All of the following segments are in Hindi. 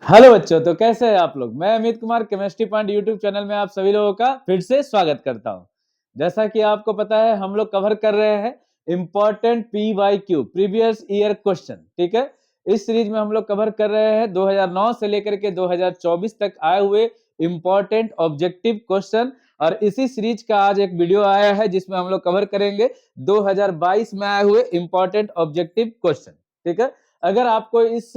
हेलो बच्चों, तो कैसे हैं आप लोग। मैं Amit Kumar chemistry point YouTube channel में आप सभी लोगों का फिर से स्वागत करता हूं। जैसा कि आपको पता है, हम लोग कवर कर रहे हैं important PYQ previous year question. ठीक है, इस सीरीज में हम लोग कवर कर रहे हैं 2009 से लेकर के 2024 तक आए हुए इंपॉर्टेंट ऑब्जेक्टिव क्वेश्चन। और इसी सीरीज का आज एक वीडियो आया है जिसमें हम लोग कवर करेंगे 2022 में आए हुए इंपॉर्टेंट ऑब्जेक्टिव क्वेश्चन। ठीक है, अगर आपको इस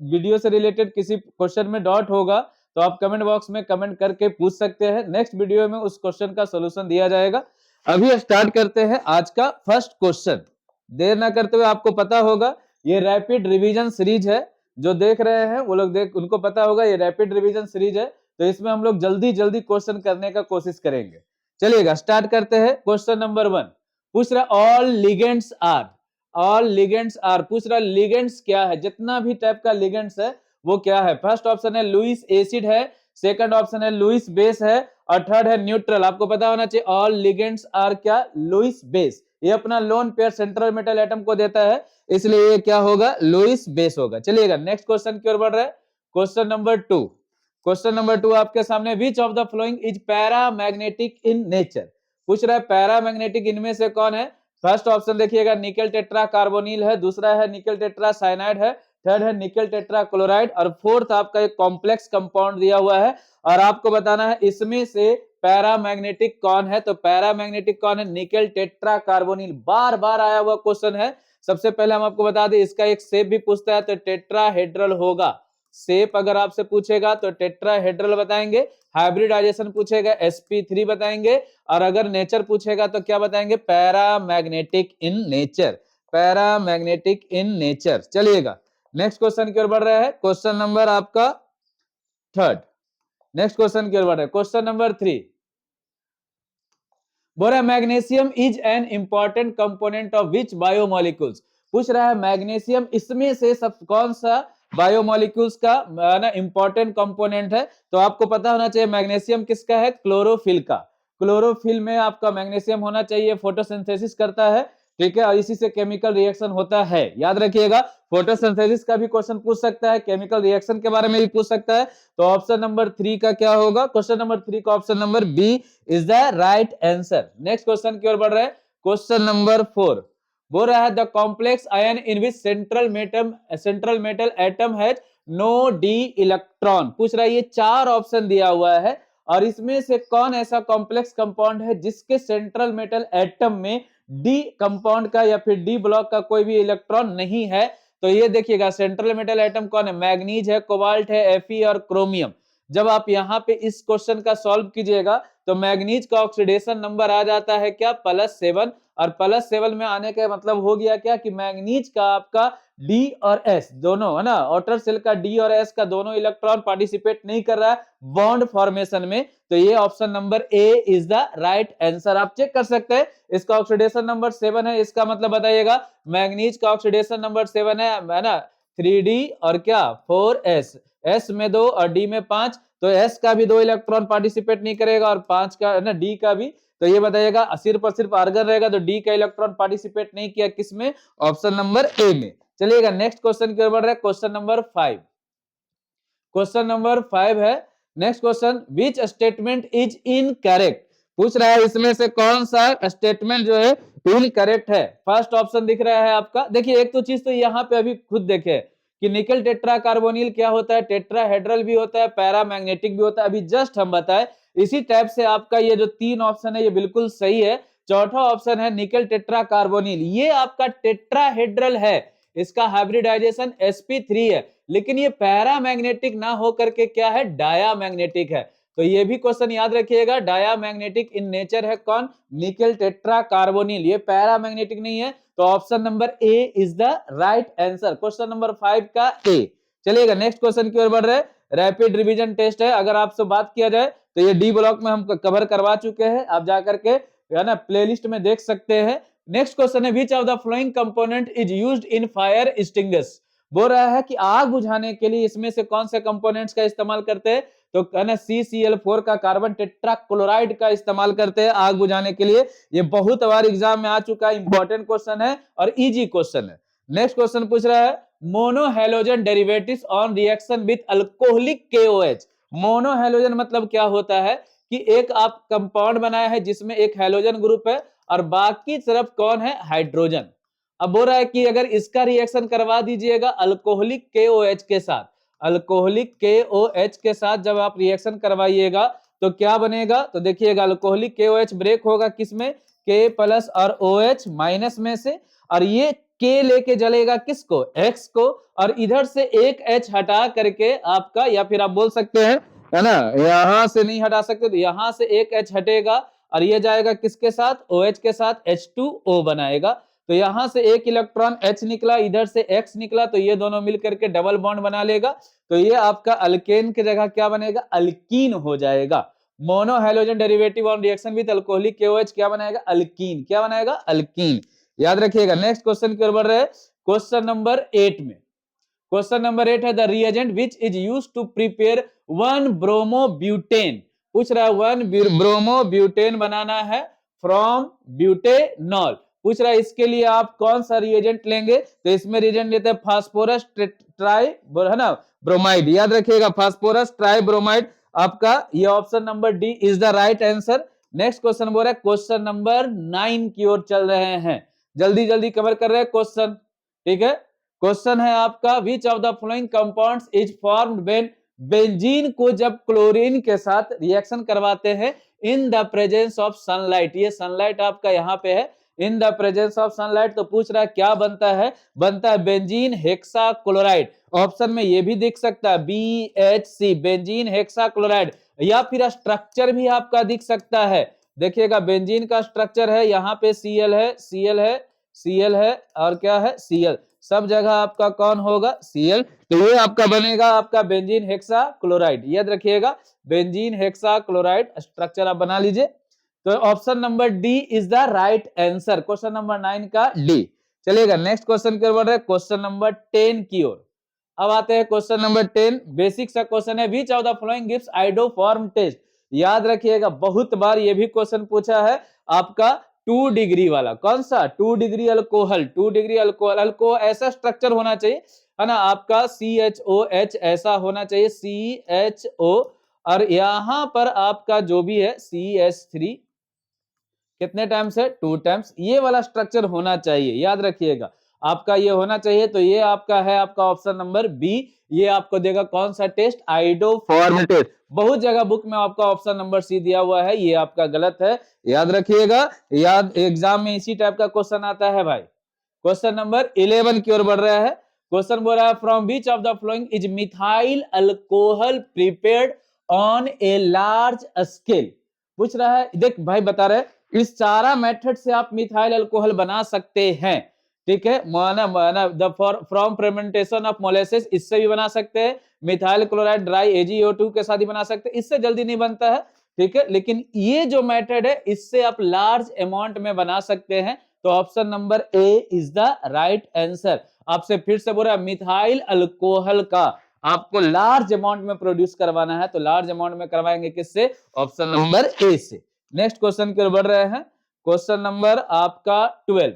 वीडियो से रिलेटेड किसी क्वेश्चन में डाउट होगा तो आप कमेंट बॉक्स में कमेंट करके पूछ सकते हैं। नेक्स्ट वीडियो में उस क्वेश्चन का सॉल्यूशन दिया जाएगा। अभी स्टार्ट करते हैं आज का फर्स्ट क्वेश्चन। देर ना करते हुए, आपको पता होगा ये रैपिड रिवीजन सीरीज है। जो देख रहे हैं वो लोग उनको पता होगा ये रैपिड रिवीजन सीरीज है, तो इसमें हम लोग जल्दी जल्दी क्वेश्चन करने का कोशिश करेंगे। चलिएगा, स्टार्ट करते हैं। क्वेश्चन नंबर 1 पूछ रहा all legends are. All legends are पूछ रहा लिगेंड्स क्या है, जितना भी टाइप का लिगेंड्स है वो क्या है। फर्स्ट ऑप्शन है लुईस एसिड है, सेकंड ऑप्शन है लुईस बेस है, और थर्ड है न्यूट्रल। आपको पता होना चाहिए ऑल लिगेंड्स आर क्या, लुईस बेस। ये अपना lone pair central metal atom को देता है, इसलिए ये क्या होगा, लुईस बेस होगा। चलिएगा नेक्स्ट क्वेश्चन की ओर बढ़ रहा है। Question number 2। क्वेश्चन नंबर 2 आपके सामने, विच of the following is paramagnetic in nature. पूछ रहा है पैरामैग्नेटिक इनमें से कौन है। फर्स्ट ऑप्शन देखिएगा निकल टेट्रा कार्बोनिल है, दूसरा है निकल टेट्रा साइनाइड है, थर्ड है निकल टेट्रा क्लोराइड, और फोर्थ आपका एक कॉम्प्लेक्स कंपाउंड दिया हुआ है। और आपको बताना है इसमें से पैरामैग्नेटिक कौन है। तो पैरामैग्नेटिक कौन है, निकल टेट्रा कार्बोनिल। बार बार आया हुआ क्वेश्चन है। सबसे पहले हम आपको बता दें इसका एक शेप भी पूछता है, तो टेट्राहेड्रल होगा। शेप अगर आपसे पूछेगा तो टेट्राहेड्रल बताएंगे। हाइब्रिडाइजेशन पूछेगा sp3 बताएंगे। और अगर नेचर पूछेगा तो क्या बताएंगे, paramagnetic in nature. Paramagnetic in nature. चलिएगा नेक्स्ट क्वेश्चन की ओर बढ़ रहा है। क्वेश्चन नंबर आपका 3। नेक्स्ट क्वेश्चन की ओर बढ़ रहा है। क्वेश्चन नंबर 3 बोल रहा है magnesium is an important component of which biomolecules. पूछ रहा है मैग्नीशियम इसमें से सब कौन सा बायोमोलिक्यूल्स का ना इंपॉर्टेंट कंपोनेंट है। तो आपको पता होना चाहिए मैग्नीशियम किसका है, क्लोरोफिल का। क्लोरोफिल में आपका मैग्नीशियम होना चाहिए, फोटोसिंथेसिस करता है। ठीक है, और इसी से केमिकल रिएक्शन होता है, याद रखिएगा। फोटोसिंथेसिस का भी क्वेश्चन पूछ सकता है, केमिकल रिएक्शन के बारे में भी पूछ सकता है। तो ऑप्शन नंबर 3 का क्या होगा, क्वेश्चन नंबर 3 का option number B is the right answer. Next question की ओर बढ़ रहे हैं। क्वेश्चन नंबर 4 बोल रहा है the complex ion in which central metal atom has no D electron. पूछ रहा है ये 4 ऑप्शन दिया हुआ है, और इसमें से कौन ऐसा कॉम्प्लेक्स कंपाउंड है जिसके सेंट्रल मेटल एटम में डी कंपाउंड का या फिर डी ब्लॉक का कोई भी इलेक्ट्रॉन नहीं है। तो ये देखिएगा सेंट्रल मेटल एटम कौन है, मैग्नीज है, कोबाल्ट है, Fe और क्रोमियम। जब आप यहाँ पे इस क्वेश्चन का सॉल्व कीजिएगा तो मैग्नीज का ऑक्सीडेशन नंबर आ जाता है क्या, +7। और +7 में आने का मतलब हो गया क्या कि मैग्नीज का आपका डी और एस दोनों है ना, आउटर सेल का डी और एस का दोनों इलेक्ट्रॉन पार्टिसिपेट नहीं कर रहा है बॉन्ड फॉर्मेशन में। तो ये option number A is the right answer. आप चेक कर सकते हैं, इसका ऑक्सीडेशन नंबर 7 है, इसका मतलब बताइएगा मैग्नीज का ऑक्सीडेशन नंबर 7 है ना, 3D और क्या 4s। एस में 2 और डी में 5, तो एस का भी 2 इलेक्ट्रॉन पार्टिसिपेट नहीं करेगा और 5 का ना डी का भी। तो ये बताइएगा सिर्फ और सिर्फ आर्गन रहेगा, तो डी का इलेक्ट्रॉन पार्टिसिपेट नहीं किया किसमें, ऑप्शन नंबर ए में। चलिएगा नेक्स्ट क्वेश्चन की ओर बढ़ रहा है। Question number 5। क्वेश्चन नंबर 5 है next question, which statement is incorrect. पूछ रहा है इसमें से कौन सा स्टेटमेंट जो है इनकरेक्ट है। फर्स्ट ऑप्शन दिख रहा है आपका, देखिए एक तो चीज तो यहाँ पे अभी खुद देखे कि निकल टेट्रा कार्बोनिल क्या होता है, टेट्राहेड्रल भी होता है, पैरामैग्नेटिक भी होता है, अभी जस्ट हम बताए। इसी टाइप से आपका ये जो 3 ऑप्शन है ये बिल्कुल सही है। चौथा ऑप्शन है निकल टेट्रा कार्बोनिल, ये आपका टेट्राहेड्रल है, इसका हाइब्रिडाइजेशन sp3 है, लेकिन ये पैरामैग्नेटिक ना होकर के क्या है, डायामैग्नेटिक है। तो ये भी क्वेश्चन याद रखिएगा, डायामैग्नेटिक इन नेचर है कौन, निकल टेट्रा कार्बोनिल, ये पैरामैग्नेटिक नहीं है। तो option number A is the right answer, question number 5 का ए। चलिएगा नेक्स्ट क्वेश्चन की ओर बढ़ रहे हैं। रैपिड रिवीजन टेस्ट है, अगर आपसे बात किया जाए तो ये डी ब्लॉक में हम कवर करवा चुके हैं, आप जाकर के है ना प्लेलिस्ट में देख सकते हैं। नेक्स्ट क्वेश्चन है which of the flowing component is used in fire extinguisher. बोल रहा है कि आग बुझाने के लिए इसमें से कौन से कंपोनेंट्स का इस्तेमाल करते हैं। तो कहना CCl4 का कार्बन टेट्राक्लोराइड का इस्तेमाल करते हैं आग बुझाने के लिए। ये बहुत बार एग्जाम में आ चुका है, इंपॉर्टेंट क्वेश्चन है और इजी क्वेश्चन है। नेक्स्ट क्वेश्चन पूछ रहा है monohalogen derivatives on reaction with alcoholic KOH। Monohalogen मतलब क्या होता है कि एक आप कंपाउंड बनाया है जिसमें एक हेलोजन ग्रुप है और बाकी तरफ कौन है, हाइड्रोजन। अब बोल रहा है कि अगर इसका रिएक्शन करवा दीजिएगा अल्कोहलिक KOH के साथ, अल्कोहलिक KOH के साथ जब आप रिएक्शन करवाइएगा तो क्या बनेगा, तो देखिएगा अल्कोहलिक KOH ब्रेक होगा किसमें, K प्लस और OH माइनस में से, और ये K लेके जलेगा किसको, X को, और इधर से एक H हटा करके आपका, या फिर आप बोल सकते हैं है ना, यहां से नहीं हटा सकते तो यहां से एक H हटेगा और ये जाएगा किसके साथ, OH के साथ, H2O बनाएगा। तो यहां से एक इलेक्ट्रॉन H निकला, इधर से X निकला, तो ये दोनों मिलकर के डबल बॉन्ड बना लेगा, तो ये आपका अल्केन की जगह क्या बनेगा, अल्कीन हो जाएगा। Monohalogen derivative on reaction with alcoholic KOH क्या बनाएगा, अल्कीन। क्या बनाएगा, अल्कीन। याद रखिएगा। नेक्स्ट क्वेश्चन की ओर बढ़ रहे हैं, क्वेश्चन नंबर 8 में। क्वेश्चन नंबर 8 है the reagent which is used to prepare 1 bromobutane. पूछ रहा है 1 ब्रोमोब्यूटेन बनाना है फ्रॉम ब्यूटेनॉल। पूछ रहा है इसके लिए आप कौन सा रिएजेंट लेंगे, तो इसमें रिएजेंट लेते हैं फास्फोरस ट्राई, है ना, ब्रोमाइड। याद रखिएगा फास्फोरस ट्राई ब्रोमाइड, आपका ये option number D is the right answer. Next question बोल रहा है क्वेश्चन नंबर 9 की ओर चल रहे हैं, जल्दी जल्दी कवर कर रहे हैं क्वेश्चन, ठीक है। क्वेश्चन है आपका विच of the following compounds is formed when benzene को जब क्लोरीन के साथ रिएक्शन करवाते हैं in the presence of sunlight. ये सनलाइट आपका यहाँ पे है, in the presence of sunlight, तो पूछ रहा है क्या बनता है, बनता है बेंजीन हेक्सा क्लोराइड। ऑप्शन में ये भी दिख सकता है BHC, बेंजीन हेक्सा क्लोराइड, या फिर स्ट्रक्चर भी आपका दिख सकता है। देखिएगा बेंजीन का स्ट्रक्चर है, यहाँ पे Cl है, Cl है, Cl है, और क्या है, Cl, सब जगह आपका कौन होगा, Cl, तो ये आपका बनेगा आपका बेंजीन हेक्सा क्लोराइड। याद रखिएगा बेंजीन हेक्सा क्लोराइड स्ट्रक्चर आप बना लीजिए। तो option number D is the right answer, question number 9 का डी। चलिएगा नेक्स्ट क्वेश्चन की ओर, क्वेश्चन नंबर 10 की ओर। अब आते हैं क्वेश्चन नंबर 10, बेसिक सा क्वेश्चन है, which of the following gives iodoform test. याद रखिएगा बहुत बार ये भी क्वेश्चन पूछा है आपका 2 डिग्री वाला, कौन सा, 2 degree alcohol, 2 degree alcohol, alcohol ऐसा स्ट्रक्चर होना चाहिए है ना आपका CHOH ऐसा होना चाहिए, CHO, और यहां पर आपका जो भी है CH3 कितने टाइम्स है, 2 टाइम्स, ये वाला स्ट्रक्चर होना चाहिए। याद रखिएगा आपका ये होना चाहिए, तो ये आपका है आपका ऑप्शन नंबर बी, ये आपको देगा कौन सा टेस्ट, आइडोफॉर्म टेस्ट। बहुत जगह बुक में आपका ऑप्शन नंबर सी दिया हुआ है, ये आपका गलत है, याद रखिएगा। याद एग्जाम में इसी टाइप का क्वेश्चन आता है भाई। क्वेश्चन नंबर 11 की ओर बढ़ रहा है, क्वेश्चन बोल रहा है from which of the following is methyl alcohol prepared on a large scale. पूछ रहा है, देख भाई बता रहे इस सारा मेथड से आप मिथाइल अल्कोहल बना सकते हैं, ठीक है, फ्रॉम फर्मेंटेशन ऑफ मोलेसेस, इससे भी बना सकते हैं, मिथाइल क्लोराइड ड्राई AgO2 के साथ ही बना सकते हैं, इससे जल्दी नहीं बनता है, ठीक है, लेकिन ये जो मेथड है इससे आप लार्ज अमाउंट में बना सकते हैं, तो option number A is the right answer. आपसे फिर से बोल रहा है मिथाइल अल्कोहल का आपको लार्ज अमाउंट में प्रोड्यूस करवाना है, तो लार्ज अमाउंट में करवाएंगे किससे, ऑप्शन नंबर ए से। नेक्स्ट क्वेश्चन की ओर बढ़ रहे हैं, क्वेश्चन नंबर आपका 12,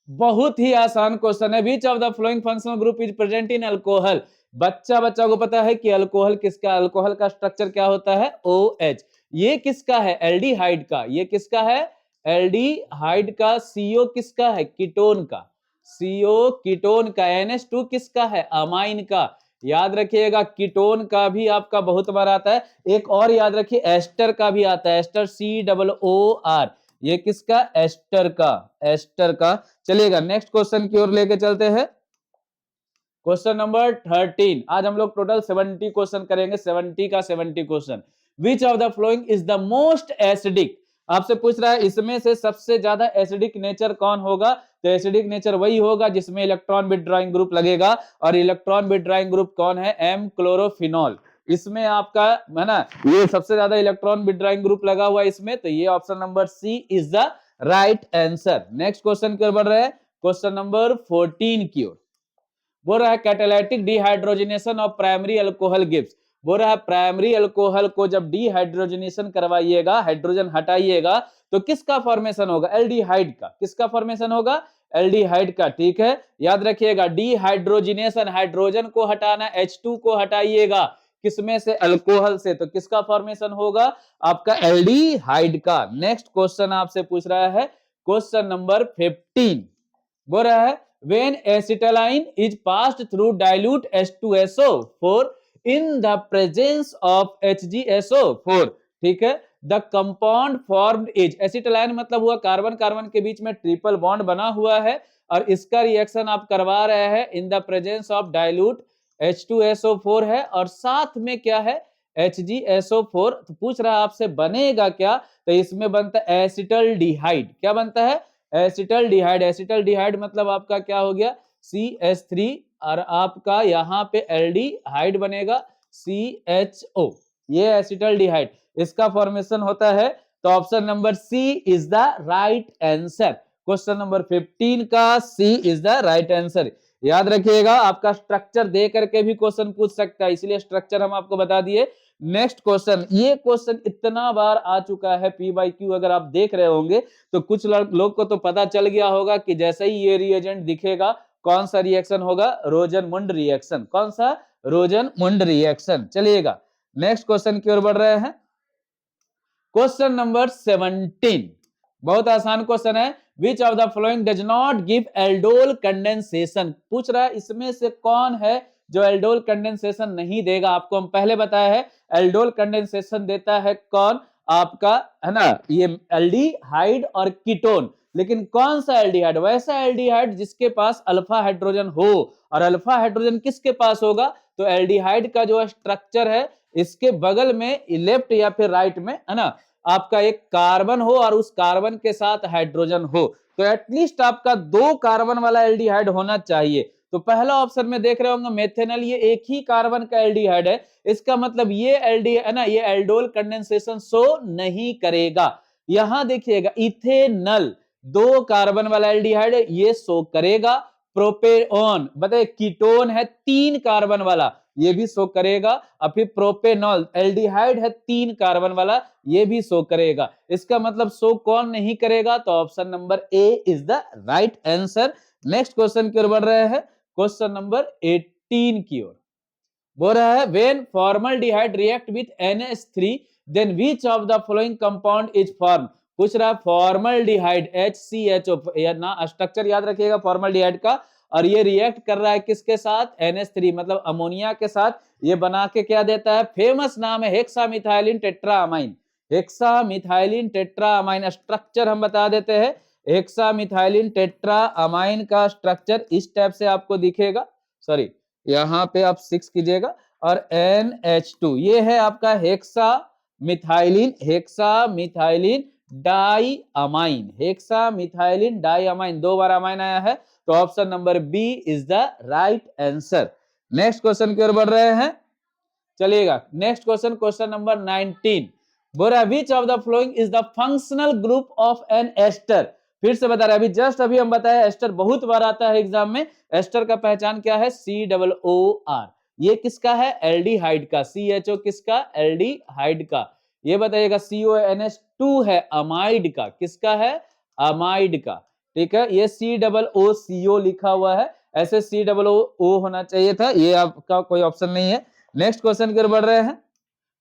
बहुत ही आसान क्वेश्चन है, which of the flowing functional group is present in alcohol. बच्चा को पता है कि अल्कोहल किसका, अल्कोहल का स्ट्रक्चर क्या होता है, OH। ये किसका है, एल्डिहाइड का, ये किसका है, एल्डिहाइड का। CO किसका है, कीटोन का, CO कीटोन का। NH2 किसका है, अमाइन का। याद रखिएगा कीटोन का भी आपका बहुत बार आता है, एक और याद रखिए एस्टर का भी आता है, एस्टर COOR, ये किसका, एस्टर का, एस्टर का। चलिएगा नेक्स्ट क्वेश्चन की ओर लेके चलते हैं, क्वेश्चन नंबर 13। आज हम लोग टोटल 70 क्वेश्चन करेंगे, 70 का 70 question. Which of the following is the most acidic. आपसे पूछ रहा है इसमें से सबसे ज्यादा एसिडिक नेचर कौन होगा, तो एसिडिक नेचर वही होगा जिसमें इलेक्ट्रॉन विथड्रॉइंग ग्रुप लगेगा, और इलेक्ट्रॉन विथड्रॉइंग ग्रुप कौन है, M क्लोरोफिनॉल। इसमें आपका है ना ये सबसे ज्यादा इलेक्ट्रॉन विथड्रॉइंग ग्रुप लगा हुआ है इसमें, तो ये option number C is the right answer. Next question की ओर बढ़ रहे हैं, क्वेश्चन नंबर 14 की ओर। बोल रहा है catalytic dehydrogenation of primary alcohol gives. बोल रहा है प्राइमरी अल्कोहल को जब डिहाइड्रोजनेशन करवाइएगा, हाइड्रोजन हटाइएगा, तो किसका फॉर्मेशन होगा, एल्डिहाइड का। किसका फॉर्मेशन होगा, एल्डिहाइड का, ठीक है। याद रखिएगा डिहाइड्रोजिनेशन, हाइड्रोजन को हटाना, H2 को हटाइएगा, किसमें से, अल्कोहल से, तो किसका फॉर्मेशन होगा, आपका एल्डिहाइड का। नेक्स्ट क्वेश्चन आपसे पूछ रहा है क्वेश्चन नंबर 15, बोल रहा है when acetylene is passed through dilute H2SO4 in the presence of HgSO4, ठीक है, the compound formed is, acetylene मतलब हुआ कार्बन कार्बन के बीच में ट्रिपल बॉन्ड बना हुआ है और इसका रिएक्शन आप करवा रहे हैं in the presence of dilute H2SO4 है और साथ में क्या है, HgSO4। तो पूछ रहा है आपसे बनेगा क्या, तो इसमें बनता है एसिटल्डिहाइड। क्या बनता है, एसिटल्डिहाइड। एसिटल्डिहाइड मतलब आपका क्या हो गया, CH3 और आपका यहाँ पे एल्डिहाइड बनेगा CHO, ये एसिटल्डिहाइड, इसका फॉर्मेशन होता है। तो option number C is the right answer. Question number 15 का C is the right answer. याद रखिएगा आपका स्ट्रक्चर दे करके भी क्वेश्चन पूछ सकता है, इसलिए स्ट्रक्चर हम आपको बता दिए। नेक्स्ट क्वेश्चन, ये क्वेश्चन इतना बार आ चुका है P/Q, अगर आप देख रहे होंगे तो कुछ लोग को तो पता चल गया होगा कि जैसे ही ये रिएजेंट दिखेगा कौन सा रिएक्शन होगा, रोजनमुंड रिएक्शन। कौन सा, रोजनमुंड रिएक्शन। चलिएगा नेक्स्ट क्वेश्चन की ओर बढ़ रहे हैं। क्वेश्चन नंबर 17, बहुत आसान क्वेश्चन है। Which of the following does not give aldol condensation, पूछ रहा है इसमें से कौन है जो एल्डोल कंडेंसेशन नहीं देगा। आपको हम पहले बताया है एल्डोल कंडेंसेशन देता है कौन, आपका है ना, ये एल्डिहाइड और कीटोन। लेकिन कौन सा एल्डिहाइड, वैसा एल्डिहाइड जिसके पास अल्फा हाइड्रोजन हो, और अल्फा हाइड्रोजन किसके पास होगा, तो एल्डिहाइड का जो स्ट्रक्चर है इसके बगल में लेफ्ट या फिर राइट में, है ना, आपका एक कार्बन हो और उस कार्बन के साथ हाइड्रोजन हो। तो एटलीस्ट आपका 2 कार्बन वाला एल्डिहाइड होना चाहिए। तो पहला ऑप्शन में देख रहे होंगे मेथेनॉल, ये एक ही कार्बन का एल्डिहाइड है, इसका मतलब ये एल्डी है ना, ये एल्डोल कंडेंसेशन शो नहीं करेगा। यहां देखिएगा इथेनॉल 2 कार्बन वाला एल्डिहाइड है, ये शो करेगा। प्रोपेनॉन बताइए कीटोन है 3 कार्बन वाला, ये भी शो करेगा। और फिर प्रोपेनॉल एल्डिहाइड है 3 कार्बन वाला, ये भी शो करेगा। इसका मतलब शो कौन नहीं करेगा, तो option number A is the right answer. Next question की ओर बढ़ रहे हैं, क्वेश्चन नंबर 18 की ओर। बोल रहा है when formaldehyde react with NH3 then which of the following compound is form. पूछ रहा है फॉर्मल्डिहाइड HCHO, ना स्ट्रक्चर याद रखिएगा फॉर्मल्डिहाइड का, और ये रिएक्ट कर रहा है किसके साथ, NH3 मतलब अमोनिया के साथ। ये बना के क्या देता है, फेमस नाम है हेक्सामिथाइलिन टेट्राअमाइन। हेक्सामिथाइलिन टेट्राअमाइन स्ट्रक्चर हम बता देते हैं। हेक्सामिथाइलिन टेट्राअमाइन का स्ट्रक्चर इस टाइप से आपको दिखेगा, सॉरी यहाँ पे आप 6 कीजिएगा, और NH2 ये है आपका hexamethylene, hexamethylene diamine, hexamethylene diamine, 2 बार अमाइन आया है, तो option number B is the right answer. Next question की ओर बढ़ रहे हैं, चलिएगा नेक्स्ट क्वेश्चन, क्वेश्चन नंबर 19। बोल रहा है which of the following is the functional group of an ester. फिर से बता रहे हैं, अभी जस्ट अभी हम बताया एस्टर बहुत बार आता है एग्जाम में। एस्टर का पहचान क्या है, COOR, ये किसका है, एल्डिहाइड का। CHO किसका, एल्डिहाइड का। ये बताइएगा CONH2 है अमाइड का, किसका है, अमाइड का, ठीक है। ये COOCO लिखा हुआ है, ऐसे COO होना चाहिए था, ये आपका कोई ऑप्शन नहीं है। नेक्स्ट क्वेश्चन की ओर बढ़ रहे हैं,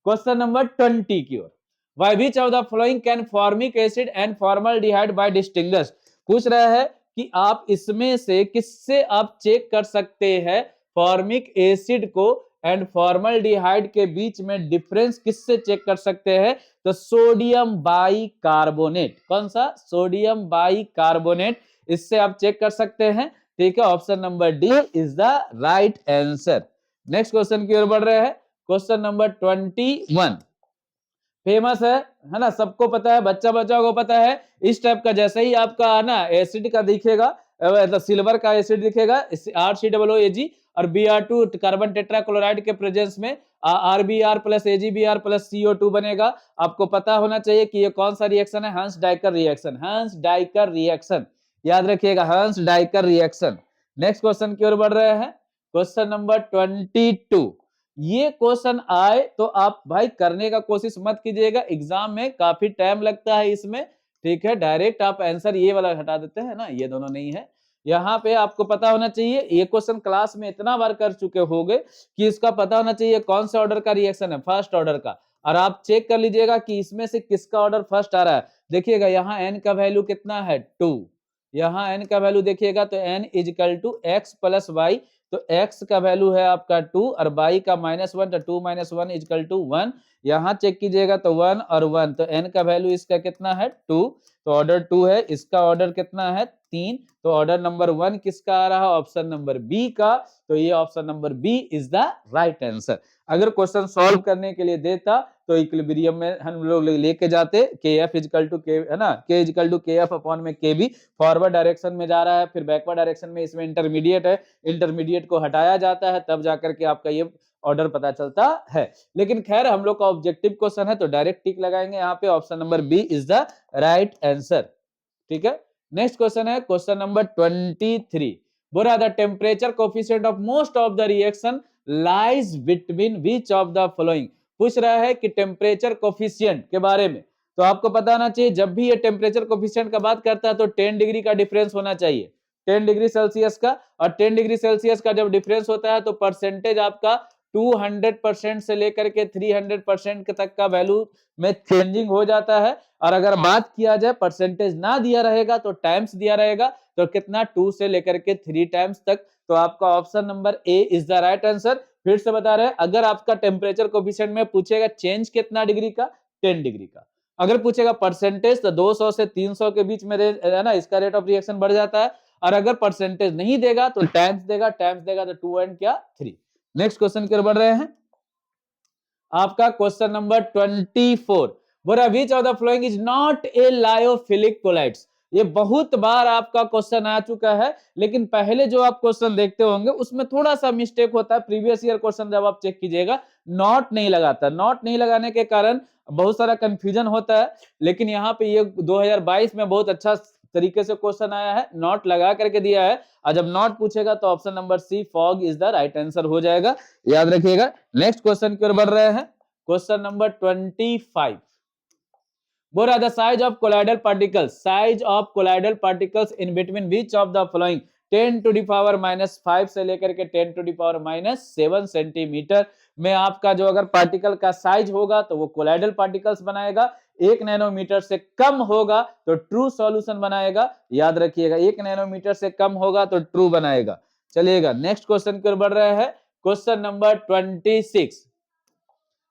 क्वेश्चन नंबर 20 की ओर। By which of the following can formic acid and formaldehyde by distinguish। पूछ रहा है कि आप इसमें से किससे आप चेक कर सकते हैं फॉर्मिक एसिड को एंड फॉर्मल्डिहाइड के बीच में डिफरेंस किससे चेक कर सकते हैं, तो सोडियम बाइकार्बोनेट। कौन सा, सोडियम बाइकार्बोनेट, इससे आप चेक कर सकते हैं, ठीक है। Option number D is the right answer. Next question की ओर बढ़ रहे हैं, क्वेश्चन नंबर 21 फेमस है ना, सबको पता है, बच्चा को पता है। इस टाइप का जैसे ही आपका ना एसिड का दिखेगा, मतलब सिल्वर का एसिड दिखेगा RCOOAg, और Br2 कार्बन टेट्राक्लोराइड के प्रेजेंस में RBr plus AgBr plus CO2 बनेगा। आपको पता होना चाहिए कि ये कौन सा रिएक्शन है, हंस डाइकर रिएक्शन, हंस डाइकर रिएक्शन, याद रखिएगा हंस डाइकर रिएक्शन। नेक्स्ट क्वेश्चन की ओर बढ़ रहे हैं, क्वेश्चन नंबर 22। ये क्वेश्चन आए तो आप भाई करने का कोशिश मत कीजिएगा, एग्जाम में काफी टाइम लगता है इसमें, ठीक है। डायरेक्ट आप आंसर ये वाला हटा देते हैं ना, ये दोनों नहीं है, यहाँ पे आपको पता होना चाहिए, ये क्वेश्चन क्लास में इतना बार कर चुके होगे कि इसका पता होना चाहिए कौन सा ऑर्डर का रिएक्शन है, फर्स्ट ऑर्डर का। और आप चेक कर लीजिएगा कि इसमें से किसका ऑर्डर फर्स्ट आ रहा है। देखिएगा यहाँ n का वैल्यू कितना है 2, यहाँ n का वैल्यू देखिएगा तो n equal to x plus y, तो x का वैल्यू है आपका 2 और y का -1, तो 2 - 1 इजिकल टू 1। यहाँ चेक कीजिएगा तो 1 और 1, तो n का वैल्यू इसका कितना है 2, तो ऑर्डर 2 है, इसका ऑर्डर कितना है 3, तो ऑर्डर नंबर 1 किसका आ रहा है, ऑप्शन नंबर बी का, तो ये option number B is the right answer. अगर क्वेश्चन सॉल्व करने के लिए देता तो इक्विलिब्रियम में हम लोग लेके जाते के एफ इजिकल टू के, है ना, के इजिकल टू के एफ अपॉन में के बी, फॉरवर्ड डायरेक्शन में जा रहा है, फिर बैकवर्ड डायरेक्शन में इसमें इंटरमीडिएट है, इंटरमीडिएट को हटाया जाता है, तब जाकर के आपका ये ऑर्डर पता चलता है। लेकिन खैर हम लोग का ऑब्जेक्टिव क्वेश्चन है तो डायरेक्ट टिक लगाएंगे यहाँ पे, option number B is the right answer. ठीक है, नेक्स्ट क्वेश्चन है क्वेश्चन नंबर 23। बोला the temperature coefficient of most of the reaction lies between which of the following, पूछ रहा है कि टेम्परेचर कोफिशिएंट के बारे में। तो आपको पता होना चाहिए जब भी ये टेम्परेचर कोफिशिएंट का बात करता है तो 10 डिग्री का डिफरेंस होना चाहिए, 10 डिग्री सेल्सियस का, और 10 डिग्री सेल्सियस का जब डिफरेंस होता है तो परसेंटेज आपका 200% से लेकर के 300% तक का वैल्यू में चेंजिंग हो जाता है। और अगर बात किया जाए परसेंटेज ना दिया रहेगा तो टाइम्स दिया रहेगा, तो कितना 2 से लेकर के 3 टाइम्स तक, तो आपका option number A is the right answer. फिर से बता रहे हैं, अगर आपका टेम्परेचर कोफिशिएंट में पूछेगा चेंज कितना डिग्री का, 10 डिग्री का, अगर पूछेगा परसेंटेज तो 200 से 300 के बीच में है ना, इसका रेट ऑफ रिएक्शन बढ़ जाता है। और अगर परसेंटेज नहीं देगा तो टाइम्स देगा, टाइम्स देगा तो 2 एंड क्या 3। नेक्स्ट क्वेश्चन की ओर बढ़ रहे हैं, आपका क्वेश्चन नंबर 24। बोला which of the following is not a lyophilic colloids, ये बहुत बार आपका क्वेश्चन आ चुका है, लेकिन पहले जो आप क्वेश्चन देखते होंगे उसमें थोड़ा सा मिस्टेक होता है। प्रीवियस ईयर क्वेश्चन जब आप चेक कीजिएगा नॉट नहीं लगाता, नॉट नहीं लगाने के कारण बहुत सारा कंफ्यूजन होता है। लेकिन यहाँ पे ये 2022 में बहुत अच्छा तरीके से क्वेश्चन आया है, नॉट लगा करके दिया है, और जब नॉट पूछेगा तो option number C fog is the right answer हो जाएगा, याद रखिएगा। नेक्स्ट क्वेश्चन की ओर बढ़ रहे हैं, क्वेश्चन नंबर 25। बोला the size of colloidal particles, size of colloidal particles in between which of the following 10 to the power -5 से लेकर के 10 टू द पावर -7 सेंटीमीटर में आपका जो अगर पार्टिकल का साइज होगा तो वो कोलाइडल पार्टिकल्स बनाएगा, 1 नैनोमीटर से कम होगा तो ट्रू सॉल्यूशन बनाएगा, याद रखिएगा 1 नैनोमीटर से कम होगा तो ट्रू बनाएगा। चलिएगा नेक्स्ट क्वेश्चन की ओर बढ़ रहे हैं, question number 26।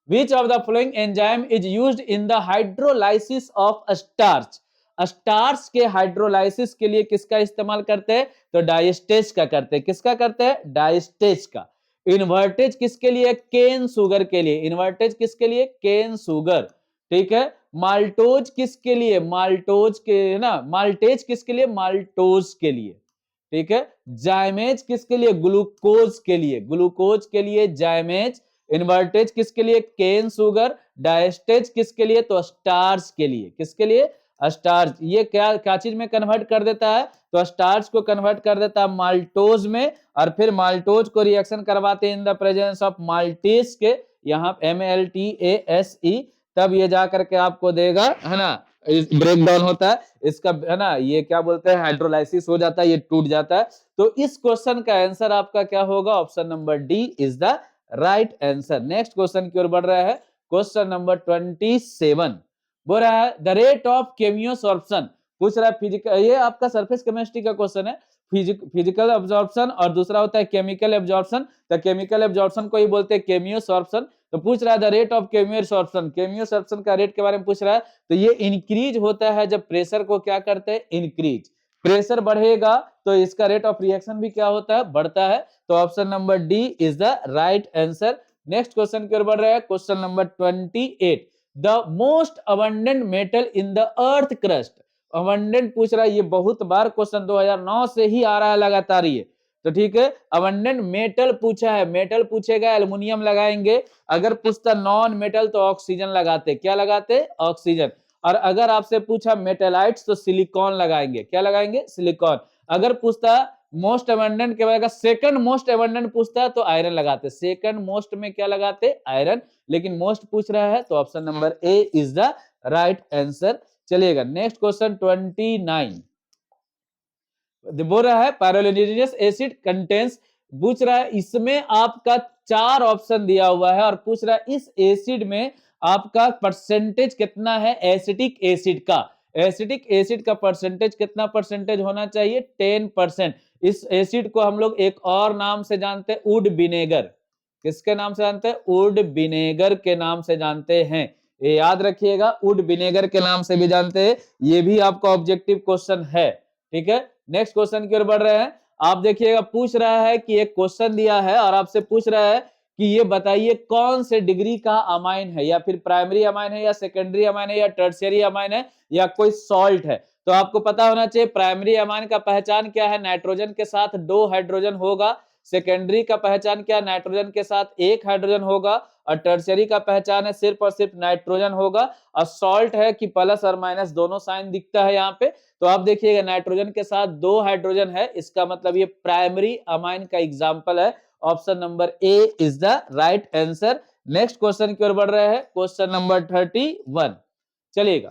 Which of the following enzyme is used in the hydrolysis of starch? Starch के हाइड्रोलाइसिस के लिए किसका इस्तेमाल करते हैं, तो डायस्टेज का करते हैं, किसका करते हैं, डायस्टेज का। इन्वर्टेज किसके लिए, केन शुगर के लिए, इन्वर्टेज किसके लिए, केन शुगर, ठीक है। माल्टोज किसके लिए, माल्टोज के, है ना, माल्टेज किसके लिए, माल्टोज के लिए, ठीक है। जाइमेज किसके लिए, ग्लूकोज के लिए, ग्लूकोज के लिए जाइमेज। इन्वर्टेज किसके लिए, केन शुगर। डायस्टेज किसके लिए, तो स्टार्च के लिए, किसके लिए, स्टार्च। ये क्या क्या चीज में कन्वर्ट कर देता है, तो स्टार्च को कन्वर्ट कर देता है माल्टोज में, और फिर माल्टोज को रिएक्शन करवाते हैं in the presence of maltase के, यहाँ MALTASE, तब ये जा करके आपको देगा, है ना, ब्रेक डाउन होता है इसका, है ना, ये क्या बोलते हैं, हाइड्रोलाइसिस हो जाता है, ये टूट जाता है। तो इस क्वेश्चन का आंसर आपका क्या होगा, option number D is the right answer. Next question की ओर बढ़ रहा है, क्वेश्चन नंबर 27। बोल रहा है द रेट ऑफ केमियोसॉर्प्शन, पूछ रहा है फिजिकल, ये आपका सरफेस केमिस्ट्री का क्वेश्चन है, फिजिकल एब्जॉर्प्शन और दूसरा होता है केमिकल एब्जॉर्प्शन। तो केमिकल एब्जॉर्प्शन को ही बोलते हैं केमियोसॉर्प्शन। तो पूछ रहा है द रेट ऑफ केमियोसॉर्प्शन, केमियोसॉर्प्शन का रेट के बारे में पूछ रहा है। तो ये इंक्रीज होता है जब प्रेशर को क्या करते हैं, इंक्रीज, प्रेशर बढ़ेगा तो इसका रेट ऑफ रिएक्शन भी क्या होता है, बढ़ता है। तो option number D is the right answer. Next question की ओर बढ़ रहा है, question number 28। The most abundant metal in the earth crust, abundant पूछ रहा है, ये बहुत बार क्वेश्चन 2009 से ही आ रहा है लगातार ये, तो ठीक है। अबंडेंट मेटल पूछा है, मेटल पूछेगा एल्युमिनियम लगाएंगे, अगर पूछता नॉन मेटल तो ऑक्सीजन लगाते, क्या लगाते, ऑक्सीजन। और अगर आपसे पूछा मेटेलाइट्स तो सिलिकॉन लगाएंगे, क्या लगाएंगे, सिलिकॉन। अगर पूछता मोस्ट अबंडेंट के बाद सेकंड मोस्ट अबंडेंट पूछता है तो आयरन लगाते, सेकंड मोस्ट में क्या लगाते, आयरन। लेकिन मोस्ट पूछ रहा है तो option number A is the right answer. चलिएगा नेक्स्ट क्वेश्चन 29। बोल रहा है पायरोलिनेजियस एसिड कंटेन्स, पूछ रहा है इसमें आपका 4 ऑप्शन दिया हुआ है और पूछ रहा है इस एसिड में आपका परसेंटेज कितना है एसिटिक एसिड का। एसिटिक एसिड का परसेंटेज कितना परसेंटेज होना चाहिए? 10%। इस एसिड को हम लोग एक और नाम से जानते हैं, वुड विनेगर। किसके नाम से जानते हैं? वुड विनेगर के नाम से जानते हैं। ये याद रखिएगा, वुड विनेगर के नाम से भी जानते हैं। ये भी आपका ऑब्जेक्टिव क्वेश्चन है। ठीक है, नेक्स्ट क्वेश्चन की ओर बढ़ रहे हैं। आप देखिएगा, पूछ रहा है कि एक क्वेश्चन दिया है और आपसे पूछ रहा है कि ये बताइए कौन से डिग्री का अमाइन है, या फिर प्राइमरी अमाइन है, या सेकेंडरी अमाइन है, या टर्शियरी अमाइन है, या कोई सॉल्ट है। तो आपको पता होना चाहिए प्राइमरी अमाइन का पहचान क्या है? नाइट्रोजन के साथ 2 हाइड्रोजन होगा। सेकेंडरी का पहचान क्या? नाइट्रोजन के साथ 1 हाइड्रोजन होगा। और टर्शियरी का पहचान है सिर्फ और सिर्फ नाइट्रोजन होगा। और सॉल्ट है कि प्लस और माइनस दोनों साइन दिखता है यहाँ पे। तो आप देखिएगा नाइट्रोजन के साथ 2 हाइड्रोजन है, इसका मतलब ये प्राइमरी अमाइन का एग्जाम्पल है। Option number A is the right answer. Next question की ओर बढ़ रहे हैं, क्वेश्चन नंबर 31। चलिएगा,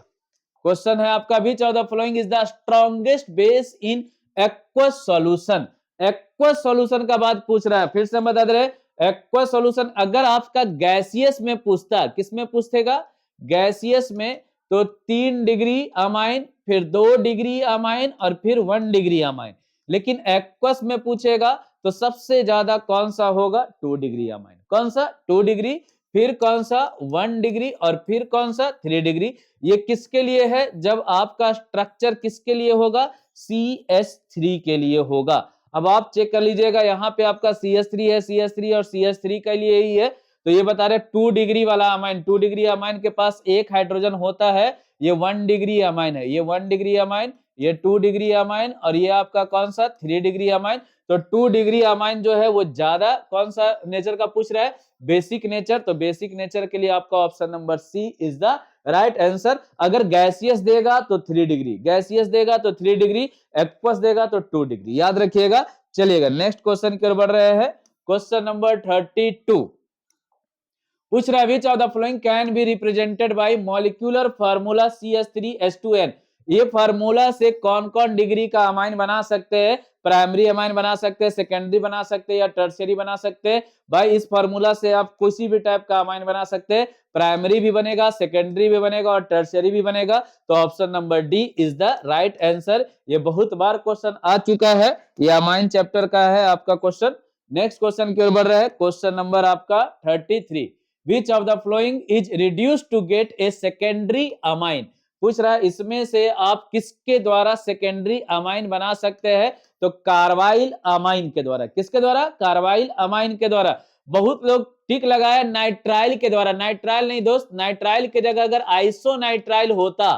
क्वेश्चन है आपका, विच of the following is the strongest base in aqueous solution. Aqueous solution का बात पूछ रहा है, फिर से बता दे रहे, एक्वस सॉल्यूशन अगर आपका गैसियस में पूछता, किस में पूछेगा? गैसियस में, तो 3 डिग्री अमाइन, फिर 2 डिग्री अमाइन और फिर 1 डिग्री अमाइन। लेकिन एक्वस में पूछेगा तो सबसे ज्यादा कौन सा होगा? 2 डिग्री अमाइन। कौन सा? 2 डिग्री, फिर कौन सा? 1 डिग्री, और फिर कौन सा? 3 डिग्री। ये किसके लिए है? जब आपका स्ट्रक्चर किसके लिए होगा? CH3 के लिए होगा। अब आप चेक कर लीजिएगा, यहाँ पे आपका CH3 है, CH3 और CH3 के लिए ही है। तो ये बता रहे 2 डिग्री वाला अमाइन, 2 डिग्री अमाइन के पास 1 हाइड्रोजन होता है, ये 1 डिग्री अमाइन है। ये 1 डिग्री अमाइन, ये 2 डिग्री अमाइन, और ये आपका कौन सा? 3 डिग्री अमाइन। तो 2 डिग्री अमाइन जो है वो ज्यादा कौन सा नेचर का पूछ रहा है? Basic nature. तो बेसिक नेचर के लिए आपका option number C is the right answer. अगर गैसियस देगा तो 3 डिग्री, गैसियस देगा तो 3 डिग्री, एक्वस देगा तो 2 डिग्री, याद रखिएगा। चलिएगा, नेक्स्ट क्वेश्चन की ओर बढ़ रहे हैं, क्वेश्चन नंबर 32। पूछ रहा है which of the following can be represented by molecular formula CH3H2N। ये फार्मूला से कौन कौन डिग्री का अमाइन बना सकते हैं? प्राइमरी अमाइन बना सकते हैं, सेकेंडरी बना सकते हैं, या टर्शियरी बना सकते हैं। भाई इस फार्मूला से आप किसी भी टाइप का अमाइन बना सकते हैं, प्राइमरी भी बनेगा, सेकेंडरी भी बनेगा और टर्शियरी भी बनेगा। तो option number D is the right answer. ये बहुत बार क्वेश्चन आ चुका है, ये अमाइन चैप्टर का है आपका क्वेश्चन। नेक्स्ट क्वेश्चन की ओर बढ़ रहा है, क्वेश्चन नंबर आपका 33। Which of the following is reduced to get a secondary amine। पूछ रहा है इसमें से आप किसके द्वारा सेकेंडरी अमाइन बना सकते हैं? तो कार्बाइल अमाइन के द्वारा। किसके द्वारा? कार्बाइल अमाइन के द्वारा। बहुत लोग टिक लगाया नाइट्राइल के द्वारा। नाइट्राइल नहीं दोस्त, नाइट्राइल के जगह अगर आइसोनाइट्राइल होता,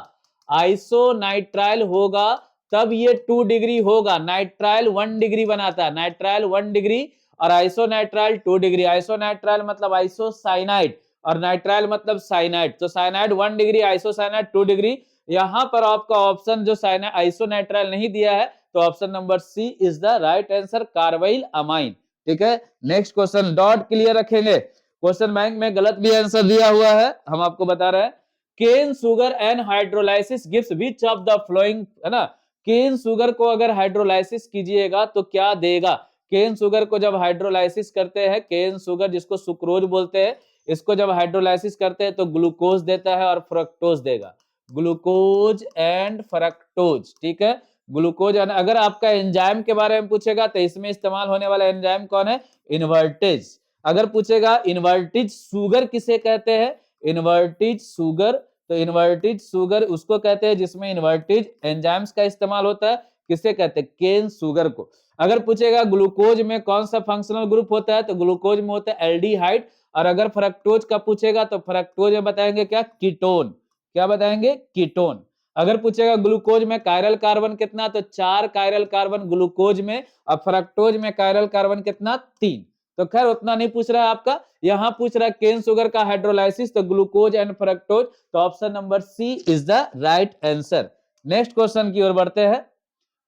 आइसोनाइट्राइल होगा तब ये 2 डिग्री होगा। नाइट्राइल 1 डिग्री बनाता है, नाइट्राइल 1 डिग्री और आइसोनाइट्राइल 2 डिग्री। आइसोनाइट्राइल मतलब आइसोसाइनाइड और नाइट्राइल मतलब साइनाइड। तो साइनाइड 1 डिग्री, आइसोसाइनाइड 2 डिग्री। यहां पर आपका ऑप्शन जो आइसोनाइट्राइल नहीं दिया है, तो option number C is the right answer, carbylamine. ठीक है, नेक्स्ट क्वेश्चन डॉट क्लियर रखेंगे। क्वेश्चन बैंक में गलत भी आंसर दिया हुआ है, हम आपको बता रहे हैं। Cane sugar and hydrolysis gives which of the following, है ना। केन सुगर को अगर हाइड्रोलाइसिस कीजिएगा तो क्या देगा? केन सुगर को जब हाइड्रोलाइसिस करते हैं, केन सुगर जिसको सुक्रोज बोलते हैं, इसको जब हाइड्रोलाइसिस करते हैं तो ग्लूकोज देता है और फ्रक्टोज देगा। ग्लूकोज एंड फ्रक्टोज, ठीक है। ग्लूकोज, अगर आपका एंजाइम के बारे में पूछेगा तो इसमें इस्तेमाल होने वाला एंजाइम कौन है? इन्वर्टेज। अगर पूछेगा इन्वर्टेज सुगर किसे कहते हैं? इन्वर्टेज सुगर, तो इन्वर्टेज सुगर उसको कहते हैं जिसमें इन्वर्टेज एंजाइम्स का इस्तेमाल होता है। किसे कहते हैं? केन सुगर को। अगर पूछेगा ग्लूकोज में कौन सा फंक्शनल ग्रुप होता है, तो ग्लूकोज में होता है एल्डिहाइड। और अगर फ्रक्टोज का पूछेगा तो फ्रक्टोज में बताएंगे क्या? कीटोन। क्या बताएंगे? कीटोन। अगर पूछेगा ग्लूकोज में कायरल कार्बन कितना, तो 4 कायरल कार्बन ग्लूकोज में, और फ्रक्टोज में कायरल कार्बन कितना? 3। तो खैर उतना नहीं पूछ रहा है आपका, यहां पूछ रहा है केन सुगर का हाइड्रोलाइसिस, तो ग्लूकोज एंड फ्रक्टोज। तो option number C is the right answer. Next question की ओर बढ़ते हैं,